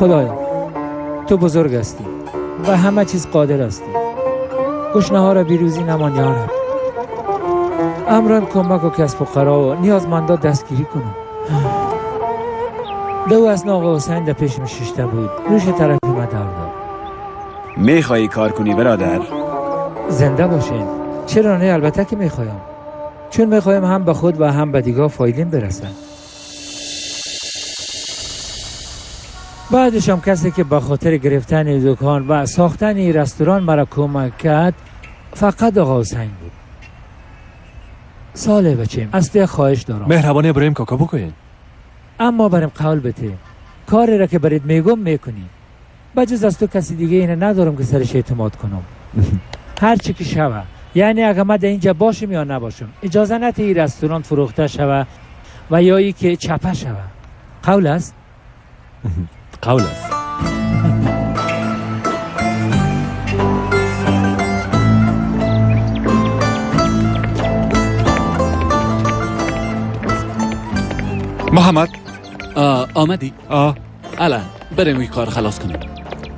[SPEAKER 3] خدایا تو بزرگ هستی و همه چیز قادر هستی. گشنه ها را بیروزی نمان یا رب. امرم کمک و کسب فقرا و نیازمندا دستگیری کنم. دو از آقا حسین در پیشم شیشته بود. روش طرفی ما دار.
[SPEAKER 2] میخوایی کار کنی برادر؟
[SPEAKER 3] زنده باشین. چرا نه؟ البته که میخوایم. چون میخوایم هم به خود و هم به دیگاه فایدیم برسن. بعدش هم کسی که به خاطر گرفتن دکان و ساختن رستوران مرا کمک کرد فقط آقا حسین بود. ساله بچیم از تو خواهش دارم.
[SPEAKER 1] مهربانی ابراهیم کاکا بکنین.
[SPEAKER 3] اما برم قول بده کاری را که برید میگم میکنی. بجز از تو کسی دیگه اینه ندارم که سرش اعتماد کنم. هر چی که شوه، یعنی اگه من در اینجا باشم یا نباشم اجازه نده این رستوران فروخته شوه و یا ای که چپه شوه. قول است؟
[SPEAKER 1] قول است.
[SPEAKER 6] محمد
[SPEAKER 5] آمدی؟ الا بریم این کار خلاص کنیم.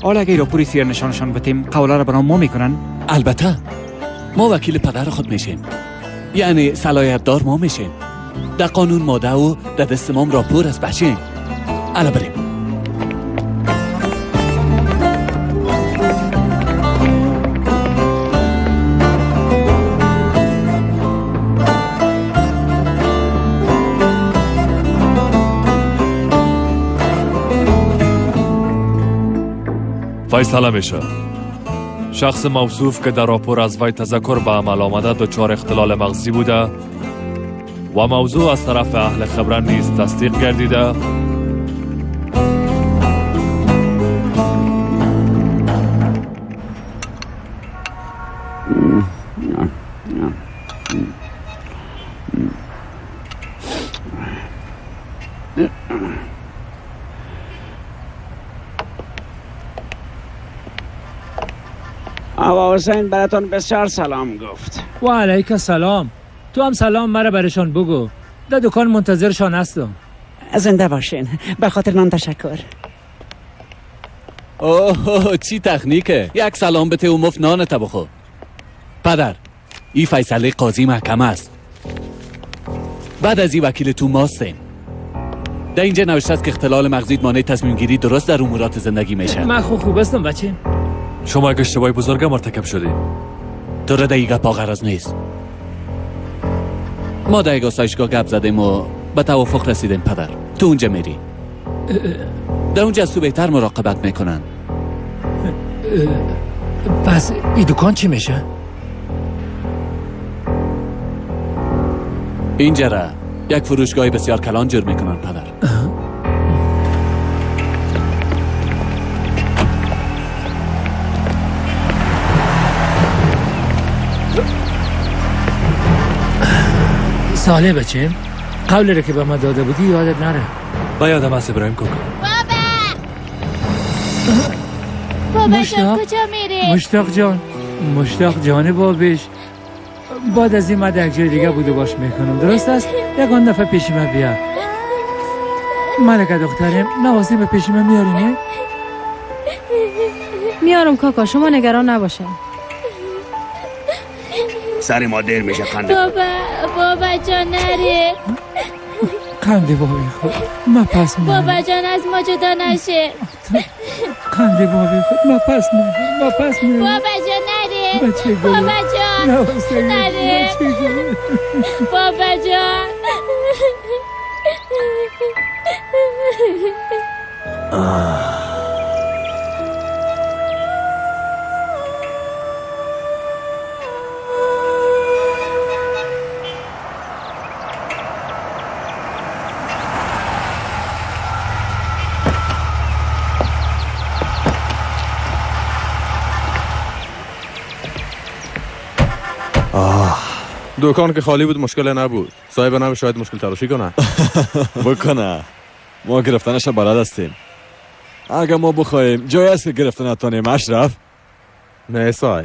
[SPEAKER 6] حالا اگه را پوری سیر نشانشان بتیم قوله را برام ما میکنن؟
[SPEAKER 5] البته ما وکیل پدر خود میشیم، یعنی صلاحیت دار ما میشیم. در قانون ماده و در دست ما راپور از بچیم. الا بریم.
[SPEAKER 1] فیصله میشه. شخص موصوف که در راپور از وی تذکر به عمل آمده دچار اختلال مغزی بوده و موضوع از طرف اهل خبره نیز تصدیق گردیده
[SPEAKER 2] آقا حسین براتون بسیار سلام گفت.
[SPEAKER 3] و علیک سلام. تو هم سلام مرا برشان بگو. در دکان منتظرشان هستم.
[SPEAKER 16] زنده باشین. به خاطر نان تشکر.
[SPEAKER 5] اوه چی تکنیکه. یک سلام بته و مفت نانت بخور. پدر این فیصله قاضی محکمه است. بعد از این وکیل تو ماستیم. در اینجا نوشته است که اختلال مغزی مانع تصمیم گیری درست در امورات زندگی میشه.
[SPEAKER 3] من خوب هستم بچه.
[SPEAKER 1] شما یک اشتباه بزرگ مرتکب شدید.
[SPEAKER 5] تو را دیگه پا غرض نیست. ما در یک آسایشگاه گپ زدیم و به توافق رسیدیم پدر. تو اونجا میری. در اونجا از تو بهتر مراقبت میکنن.
[SPEAKER 3] پس این دکان چی میشه؟
[SPEAKER 5] اینجا را یک فروشگاه بسیار کلان جور میکنن پدر.
[SPEAKER 3] ساله بچه قولی رو که به ما داده بودی یادت نره.
[SPEAKER 1] با یادم هست ابراهیم کوکو.
[SPEAKER 11] بابا جان کجا میری؟
[SPEAKER 3] مشتاق جان بابش. بعد از این من در یک جای دیگه بوده باش میکنم. درست است؟ یکان دفعه پیش من بیا. ملکه دخترم نوازی به پیش من میاری نه؟
[SPEAKER 8] میارم کاکا شما نگران نباشین.
[SPEAKER 2] سر ما دیر میشه خنده.
[SPEAKER 11] بابا جان نره.
[SPEAKER 3] خنده بابی خود ما پس میرم.
[SPEAKER 11] بابا جان از ما جدا نشه.
[SPEAKER 3] خنده بابی خود ما پس میرم.
[SPEAKER 11] بابا جان نره.
[SPEAKER 3] بچه
[SPEAKER 11] بابا جان نره. بابا جان.
[SPEAKER 7] دکان که خالی بود مشکل نبود. صاحب نام شاید مشکل تراشی کنه.
[SPEAKER 17] بکنه. ما گرفتنش بلد هستیم. اگه ما بخوایم جای است که گرفتن نتونیم اشرف؟
[SPEAKER 7] نه صاحب.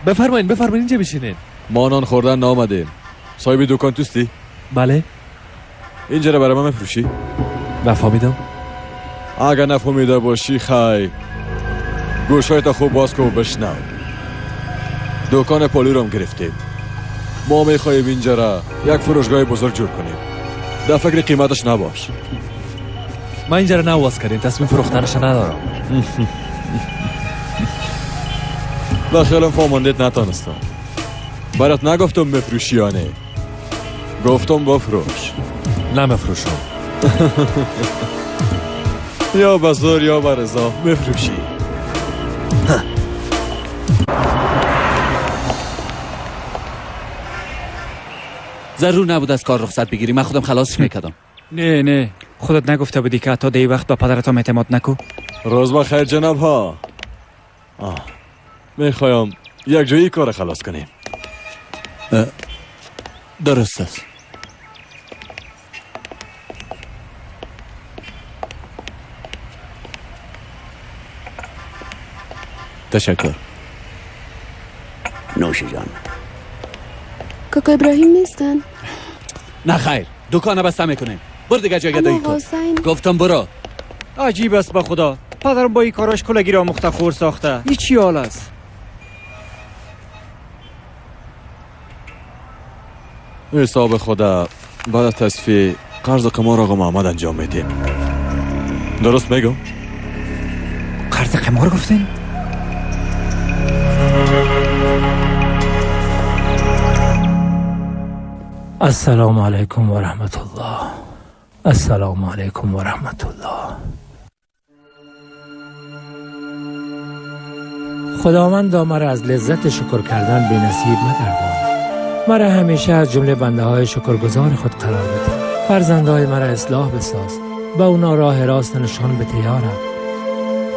[SPEAKER 1] بفرمایین اینجا بشینین.
[SPEAKER 17] ما نان خوردن نامدیم. صاحب دکان توستی؟
[SPEAKER 1] بله.
[SPEAKER 17] اینجا رو برای من مفروشی؟
[SPEAKER 1] نفهمیدم.
[SPEAKER 17] اگه نفهمیده باشی خی گوشایت خوب باز که و بشنو. دکان پالی رو هم گرفتیم. ما میخواییم اینجا را یک فروشگاه بزرگ جور کنیم. در فکر قیمتش نباش.
[SPEAKER 1] ما اینجا را نواز کردیم. تصمیم فروختنش ندارم.
[SPEAKER 17] و خیلی فهماندت نتانستم. برات نگفتم مفروشی یا نه. گفتم بفروش.
[SPEAKER 1] نمفروشم.
[SPEAKER 17] یا بزار یا برزا مفروشی.
[SPEAKER 5] ضرور نبود از کار رخصت بگیری. من خودم خلاصش میکردم.
[SPEAKER 6] نه خودت نگفته بودی که تا دی وقت با پدرتم اعتماد نکو؟
[SPEAKER 17] روز بخیر جناب ها. میخوایم یک جایی کار خلاص کنیم.
[SPEAKER 5] درست است. تشکر.
[SPEAKER 2] نوش جان.
[SPEAKER 18] کاکا ابراهیم نیستن؟
[SPEAKER 5] نه خیر دکانه بسته میکنه. برو دیگه جای گدایی کن. گفتم برو.
[SPEAKER 6] عجیب است به خدا. پدرم با این کاراش کلگی را مختخور ساخته. این چی حال است؟
[SPEAKER 17] حساب خدا بعد از تصفیه قرض قمار آقا محمد انجام میدیم. درست میگم؟
[SPEAKER 6] قرض قمار گفتین؟
[SPEAKER 3] السلام علیکم و رحمت الله. السلام علیکم و رحمت الله. خداوند مرا از لذت شکر کردن بی نصیب مگردان. مرا همیشه از جمله بنده های شکرگزار خود قرار بده. فرزندهای مرا اصلاح بساز. با اونا راه راست نشان بده یا رب.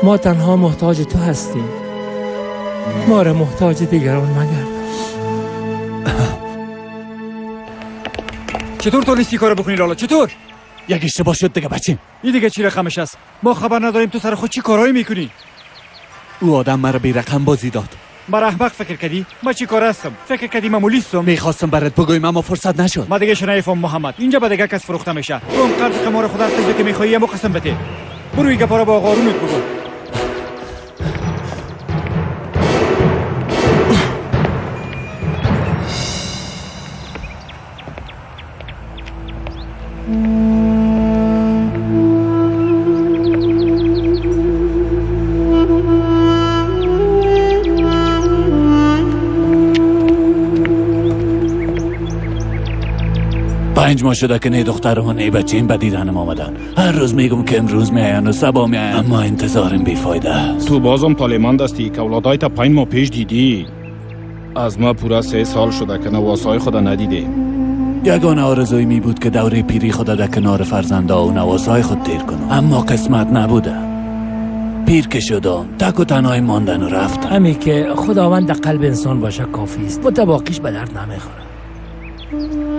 [SPEAKER 3] ما تنها محتاج تو هستیم. ما را محتاج دیگران مگردان.
[SPEAKER 6] چطور تونستی کارو بکنی لالا؟ چطور؟
[SPEAKER 5] یک اشتباه شد دیگه بچیم.
[SPEAKER 6] این دیگه چی رقمش است؟ ما خبر نداریم تو سر خود چی کارایی میکنی؟
[SPEAKER 5] او آدم مرا بی رقم بازی داد.
[SPEAKER 6] برای احمق فکر کردی؟ ما چی کار هستم؟ فکر کردی معمولیستم؟
[SPEAKER 5] میخواستم برات بگویم اما فرصت نشد.
[SPEAKER 6] ما دیگه شنیفم محمد. اینجا به دیگه کس فروخته میشه. تو اون قرض قمار خدا رو که میخوایی همو قسم بده. برو این گپا رو با قارونت بگو.
[SPEAKER 5] پنج ماه شده که نه دخترم و نه بچه‌ام به دیدنم آمدن. هر روز میگم که امروز میاین و صبا میاین، اما انتظارم بیفایده است.
[SPEAKER 4] تو بازم پالیمان دستی که اولادای تا 5 ماه پیش دیدی. از ما پورا 3 سال شده که نواسای خدا ندیده.
[SPEAKER 5] یگانه آرزوی می بود که دوره پیری خدا در کنار فرزندا و نواسای خود دیر کنم، اما قسمت نبوده. پیر که شدم تک و تنهای ماندن و رفتم.
[SPEAKER 3] همین که خداوند در قلب انسان باشه کافی است. متباقیش به درد نمیخوره.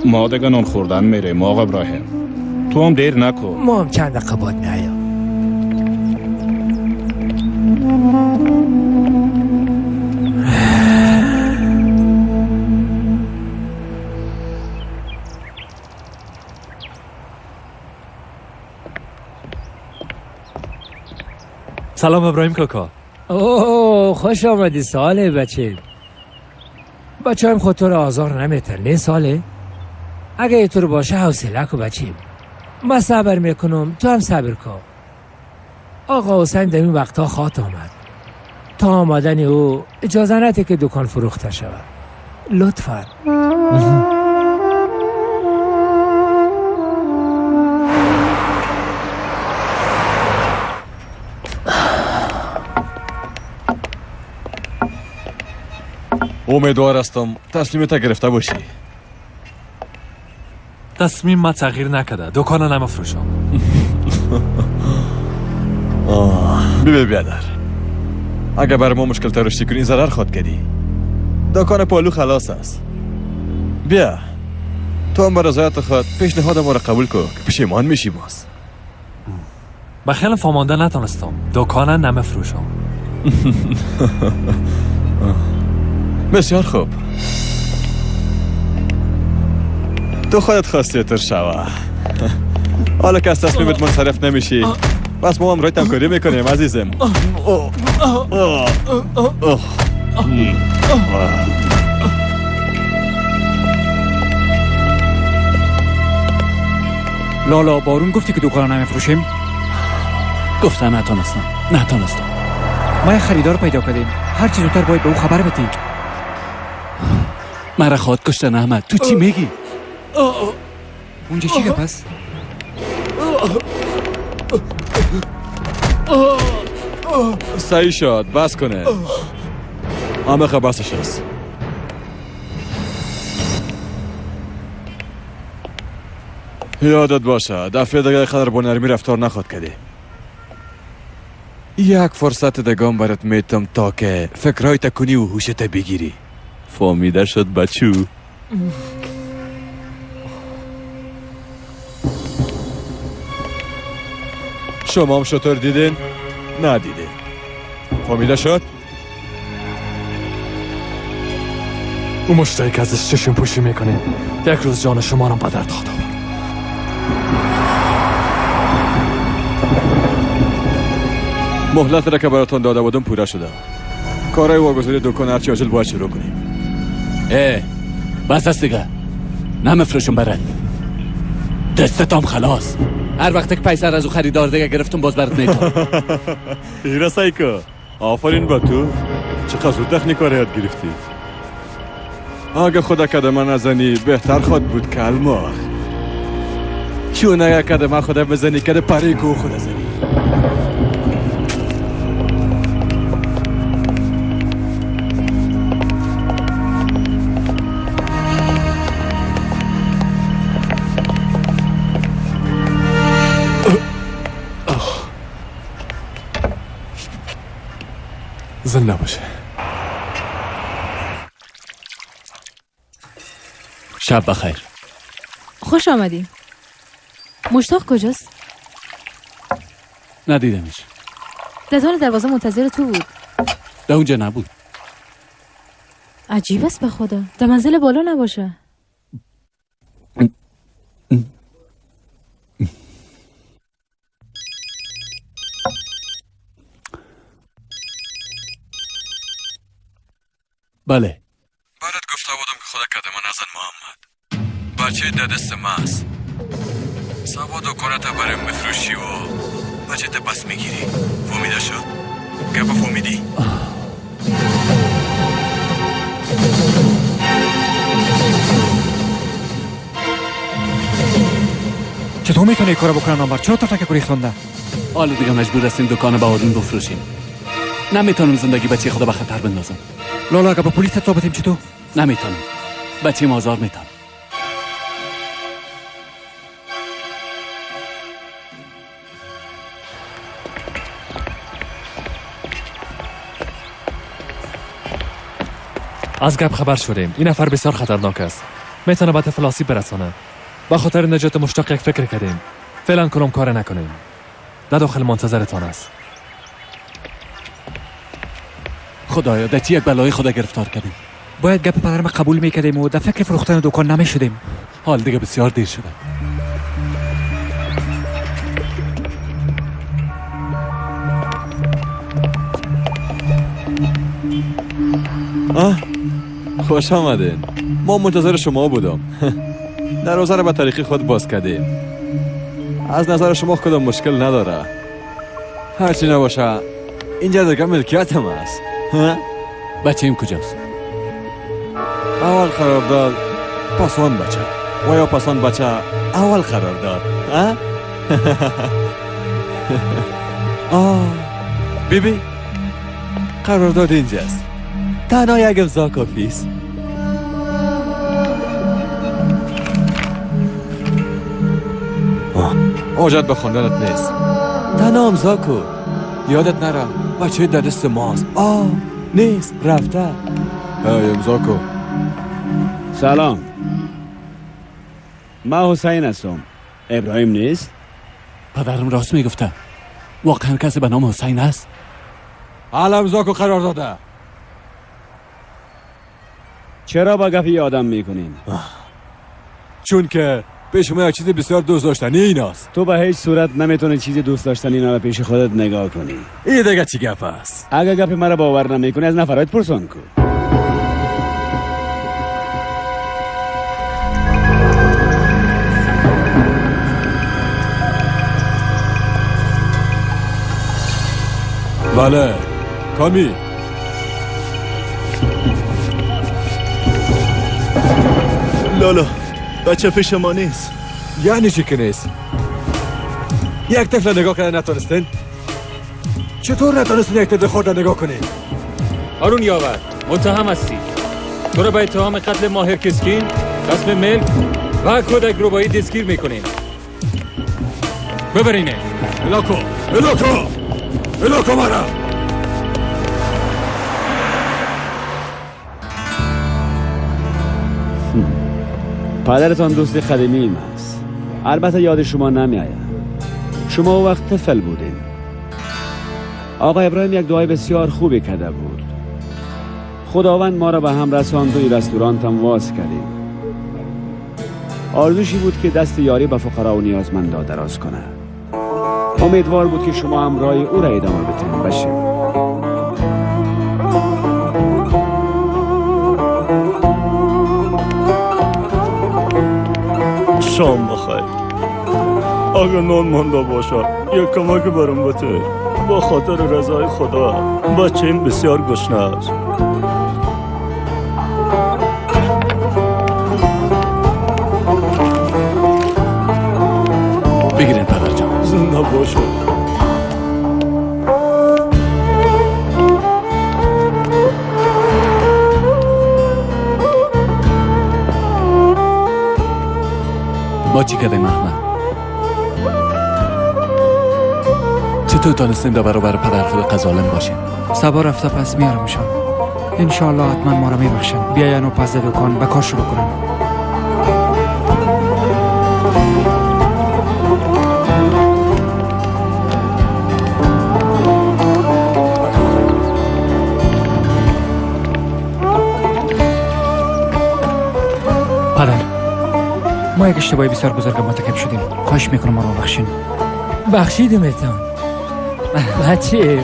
[SPEAKER 4] ما دیگه نان خوردن میره آقا ابراهیم. تو هم دیر نکن.
[SPEAKER 3] ما هم چند دقیقه بعد میایم.
[SPEAKER 1] سلام ابراهیم کاکا.
[SPEAKER 3] اوه خوش آمدی ساله بچه. بچه هم خود تو رو آزار نمیتن نه ساله؟ اگه یه طور باشه حوصله کو بچه. من صبر میکنم تو هم صبر کن. آقا حسین در این وقتا خاط آمد. تا آمدن او اجازه نده که دکان فروخته شود. لطفا.
[SPEAKER 17] امیدوار هستم تصمیمت گرفته باشی.
[SPEAKER 1] تصمیم ما تغییر نکده. دکان نمفروشم.
[SPEAKER 17] ببین بیادر، اگه بر ما مشکل تراشتی کنی ضرر خود کردی. دکان پالو خلاص است. بیا تو هم بر رضایت خود پیشنهاد ما را قبول کن که پشیمان میشی باز.
[SPEAKER 1] با خیلی فهمانده نتونستم. دکان نمفروشم.
[SPEAKER 17] بسیار خوب. تو خودت خواستی تر شوه. حالا که از تصمیمت منصرف نمیشی بس ما هم رای تمکاری میکنیم عزیزم.
[SPEAKER 6] لالا بارون گفتی که دکان نمیفروشیم؟
[SPEAKER 5] گفتم نتونستم.
[SPEAKER 6] ما یه خریدار پیدا کردیم. هر چی زودتر باید به او خبر بدی.
[SPEAKER 5] مرا خواهد کشتن احمد. تو چی میگی؟
[SPEAKER 6] اونجا چی پس؟
[SPEAKER 17] سعی شد بس کنه. همه خبرسش است. یادت باشه دفعه دیگه خدر با نرمی رفتار نخواد کردی. یک فرصت دگام برات میتم تا که فکرهای تکنی و هوشت بگیری. فهمیده شد بچو؟ شما هم شطور دیدین؟ ندیدین. فهمیده شد؟
[SPEAKER 1] او مشتایی که ازش چشم پوشی میکنه یک روز جان شما رو به درد خواهد آورد.
[SPEAKER 17] مهلت را که براتون داده بودم پوره شده. کارهای واگذاری دکان هرچی عاجل باید شروع کنیم.
[SPEAKER 5] بس است دیگه. نمفروشم برات. دستتام خلاص. هر وقت که پیسه از او خریدار دیگه گرفتم باز برات نیتم.
[SPEAKER 17] ایرا سایکا آفرین با تو. چقدر زود تکنیک را یاد گرفتی. اگه خدا قدم نزنی بهتر خود بود که الماخ. چون اگه قدم خدا بزنی که پری کو خدا زنی.
[SPEAKER 1] زنده باشه.
[SPEAKER 5] شب بخیر.
[SPEAKER 8] خوش آمدی. مشتاق کجاست؟
[SPEAKER 5] ندیدمش.
[SPEAKER 8] در دروازه منتظر تو بود.
[SPEAKER 5] در اونجا نبود.
[SPEAKER 8] عجیب است به خدا. در منزل بالا نباشه.
[SPEAKER 5] بله.
[SPEAKER 17] برات گفته بودم که خدا قدم نزن محمد. بچه دست ماست. سبا دکانت برام بفروشی و بچه پس میگیری. فهمیده شد؟ گپا فهمیدی؟
[SPEAKER 6] چطور میتونی این کارو بکنن نامبر؟ چرا تفلک ریختونده؟
[SPEAKER 5] حالا دیگه مجبور هستیم دکان به آروم بفروشیم. نمیتونم زندگی بچه خدا به خطر بندازم.
[SPEAKER 6] لالا اگه با پلیس رابطیم چطور؟
[SPEAKER 5] نمیتونم. بچه آزار میتن.
[SPEAKER 1] از گپ خبر شدیم. این نفر بسیار خطرناک است. میتونه به طفل آسیب برسانه. به خاطر نجات مشتاق یک فکر کردیم. فعلا کلام کار نکنیم. در داخل منتظرتان است.
[SPEAKER 5] خدایا در چی یک بلای خدا گرفتار کردیم.
[SPEAKER 6] باید گپ پدرم قبول میکردیم و در فکر فروختن دکان نمیشدیم.
[SPEAKER 5] حال دیگه بسیار دیر شده.
[SPEAKER 7] خوش آمدین. ما منتظر شما بودم. دروازه را به طریقی خود باز کردیم. از نظر شما کدام مشکل نداره. هرچی نباشه اینجا دیگه ملکیتم است.
[SPEAKER 5] بچه ایم کجاست؟
[SPEAKER 7] اول قرارداد پاسان بچه و یا پاسان بچه اول قرارداد. بیبی قرارداد اینجاست. تنها یک امضا کافی است. حاجت به خواندنت نیست. تنها امضا کن. یادت نره بچه در دست ماست. نیست رفته. امضا کن.
[SPEAKER 2] سلام. من حسین هستم. ابراهیم نیست؟
[SPEAKER 5] پدرم راست میگفته. واقعا کسی به نام حسین است؟
[SPEAKER 7] حالا امضا کن قرار داده.
[SPEAKER 2] چرا با گفی آدم میکنین؟
[SPEAKER 7] چون که پیش شما یک چیز بسیار دوست داشتنی این است.
[SPEAKER 2] تو به هیچ صورت نمیتونی چیز دوست داشتنی اینا رو پیش خودت نگاه کنی.
[SPEAKER 7] این دیگه چی گپ است؟
[SPEAKER 2] اگه گپ مرا باور نمیکنی از نفرات پرسان کن.
[SPEAKER 7] بله کامی.
[SPEAKER 15] لالا بچه پیش ما نیست.
[SPEAKER 7] یعنی چی که نیست؟ یک طفل نگاه کنه نتونستین؟ چطور نتونستین یک طفل خورده نگاه کنین؟
[SPEAKER 3] هارون یاور متهم هستی. تو را به اتهام قتل ماهر کسکین، غصب ملک و کودک ربایی دستگیر میکنیم. ببرینه.
[SPEAKER 7] الاکو مرا.
[SPEAKER 2] پدرتان دوست قدیمی است. البته یاد شما نمیآید. شما وقت طفل بودین. آقا ابراهیم یک دعای بسیار خوبی کرده بود. خداوند ما را به هم رساند و این رستورانت هم واز کردیم. آرزوشی بود که دست یاری به فقرا و نیازمندا دراز کنه. امیدوار بود که شما همراه او را ادامه بدین. بشه.
[SPEAKER 15] شام بخیر. اگه نان مانده باشه یک کمک برام بده. با خاطر رضای خدا بچه این بسیار گشنه است.
[SPEAKER 5] بگیرین پدر جان.
[SPEAKER 15] زنده باشه.
[SPEAKER 5] ما چی کردیم احمد؟ چطور تانستیم در برابر پدر خود قضالم باشیم؟
[SPEAKER 6] سبا رفته پس میارمشان. انشاءالله حتما ما را میبخشن. بیاین و پس دکان به کار شروع کنن. پدر، ما یک اشتباهی بسیار بزرگ مرتکب شدیم. خواهش میکنم ما رو بخشین.
[SPEAKER 3] بخشیدمتان بچه.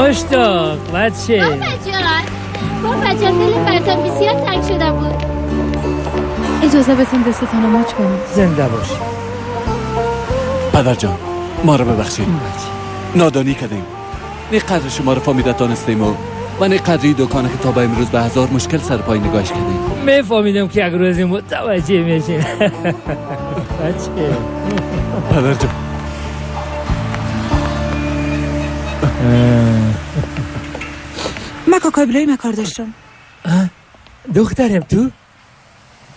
[SPEAKER 3] مشتاق بچه.
[SPEAKER 11] بابا جان دل برتان بسیار تنگ شده بود.
[SPEAKER 8] اجازه بسیم دستتان رو ماچ کنیم.
[SPEAKER 3] زنده باش.
[SPEAKER 5] پدر جان ما رو ببخشید، نادانی کردیم. نه قدر شما رو فهمیده دانستیم و نه قدری دکانه که تا به امروز به هزار مشکل سر پای نگاهش کردیم.
[SPEAKER 3] میفهمیدم که یک روزی متوجه میشین. بچه
[SPEAKER 5] پدر جان
[SPEAKER 14] من کاکا ابراهیم کار داشتم.
[SPEAKER 3] دخترم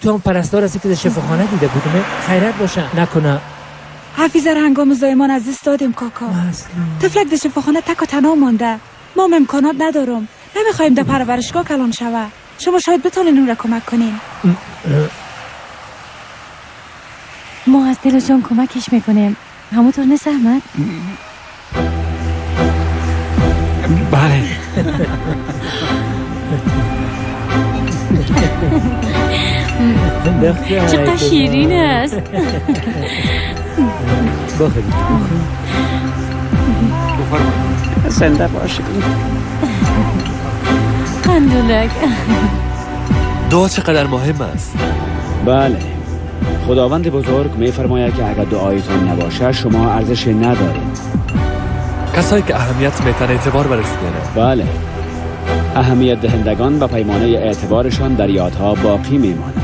[SPEAKER 3] تو هم پرستار هستی که در شفاخانه دیده بودم. خیرت باشه نکنه
[SPEAKER 14] حفیظه را هنگام زایمان از دست دادیم کاکا. طفلک در شفاخانه تک و تنها مانده. ما امکانات ندارم. نمیخوایم در پرورشگاه کلان شوه. شما شاید بتونین اون را کمک کنین.
[SPEAKER 10] ما از دل جان کمکش میکنیم. همونطور نیست احمد؟
[SPEAKER 6] بله.
[SPEAKER 10] چقدر شیرین است.
[SPEAKER 16] زنده باشید.
[SPEAKER 10] قندولک.
[SPEAKER 1] دعا چقدر مهم است.
[SPEAKER 2] بله، خداوند بزرگ میفرماید که اگر دعایتان نباشه شما ارزش ندارید.
[SPEAKER 1] کسایی که اهمیت میتن اعتبار برسیدنه.
[SPEAKER 2] بله، اهمیت دهندگان و پیمانه اعتبارشان در یادها باقی میماند.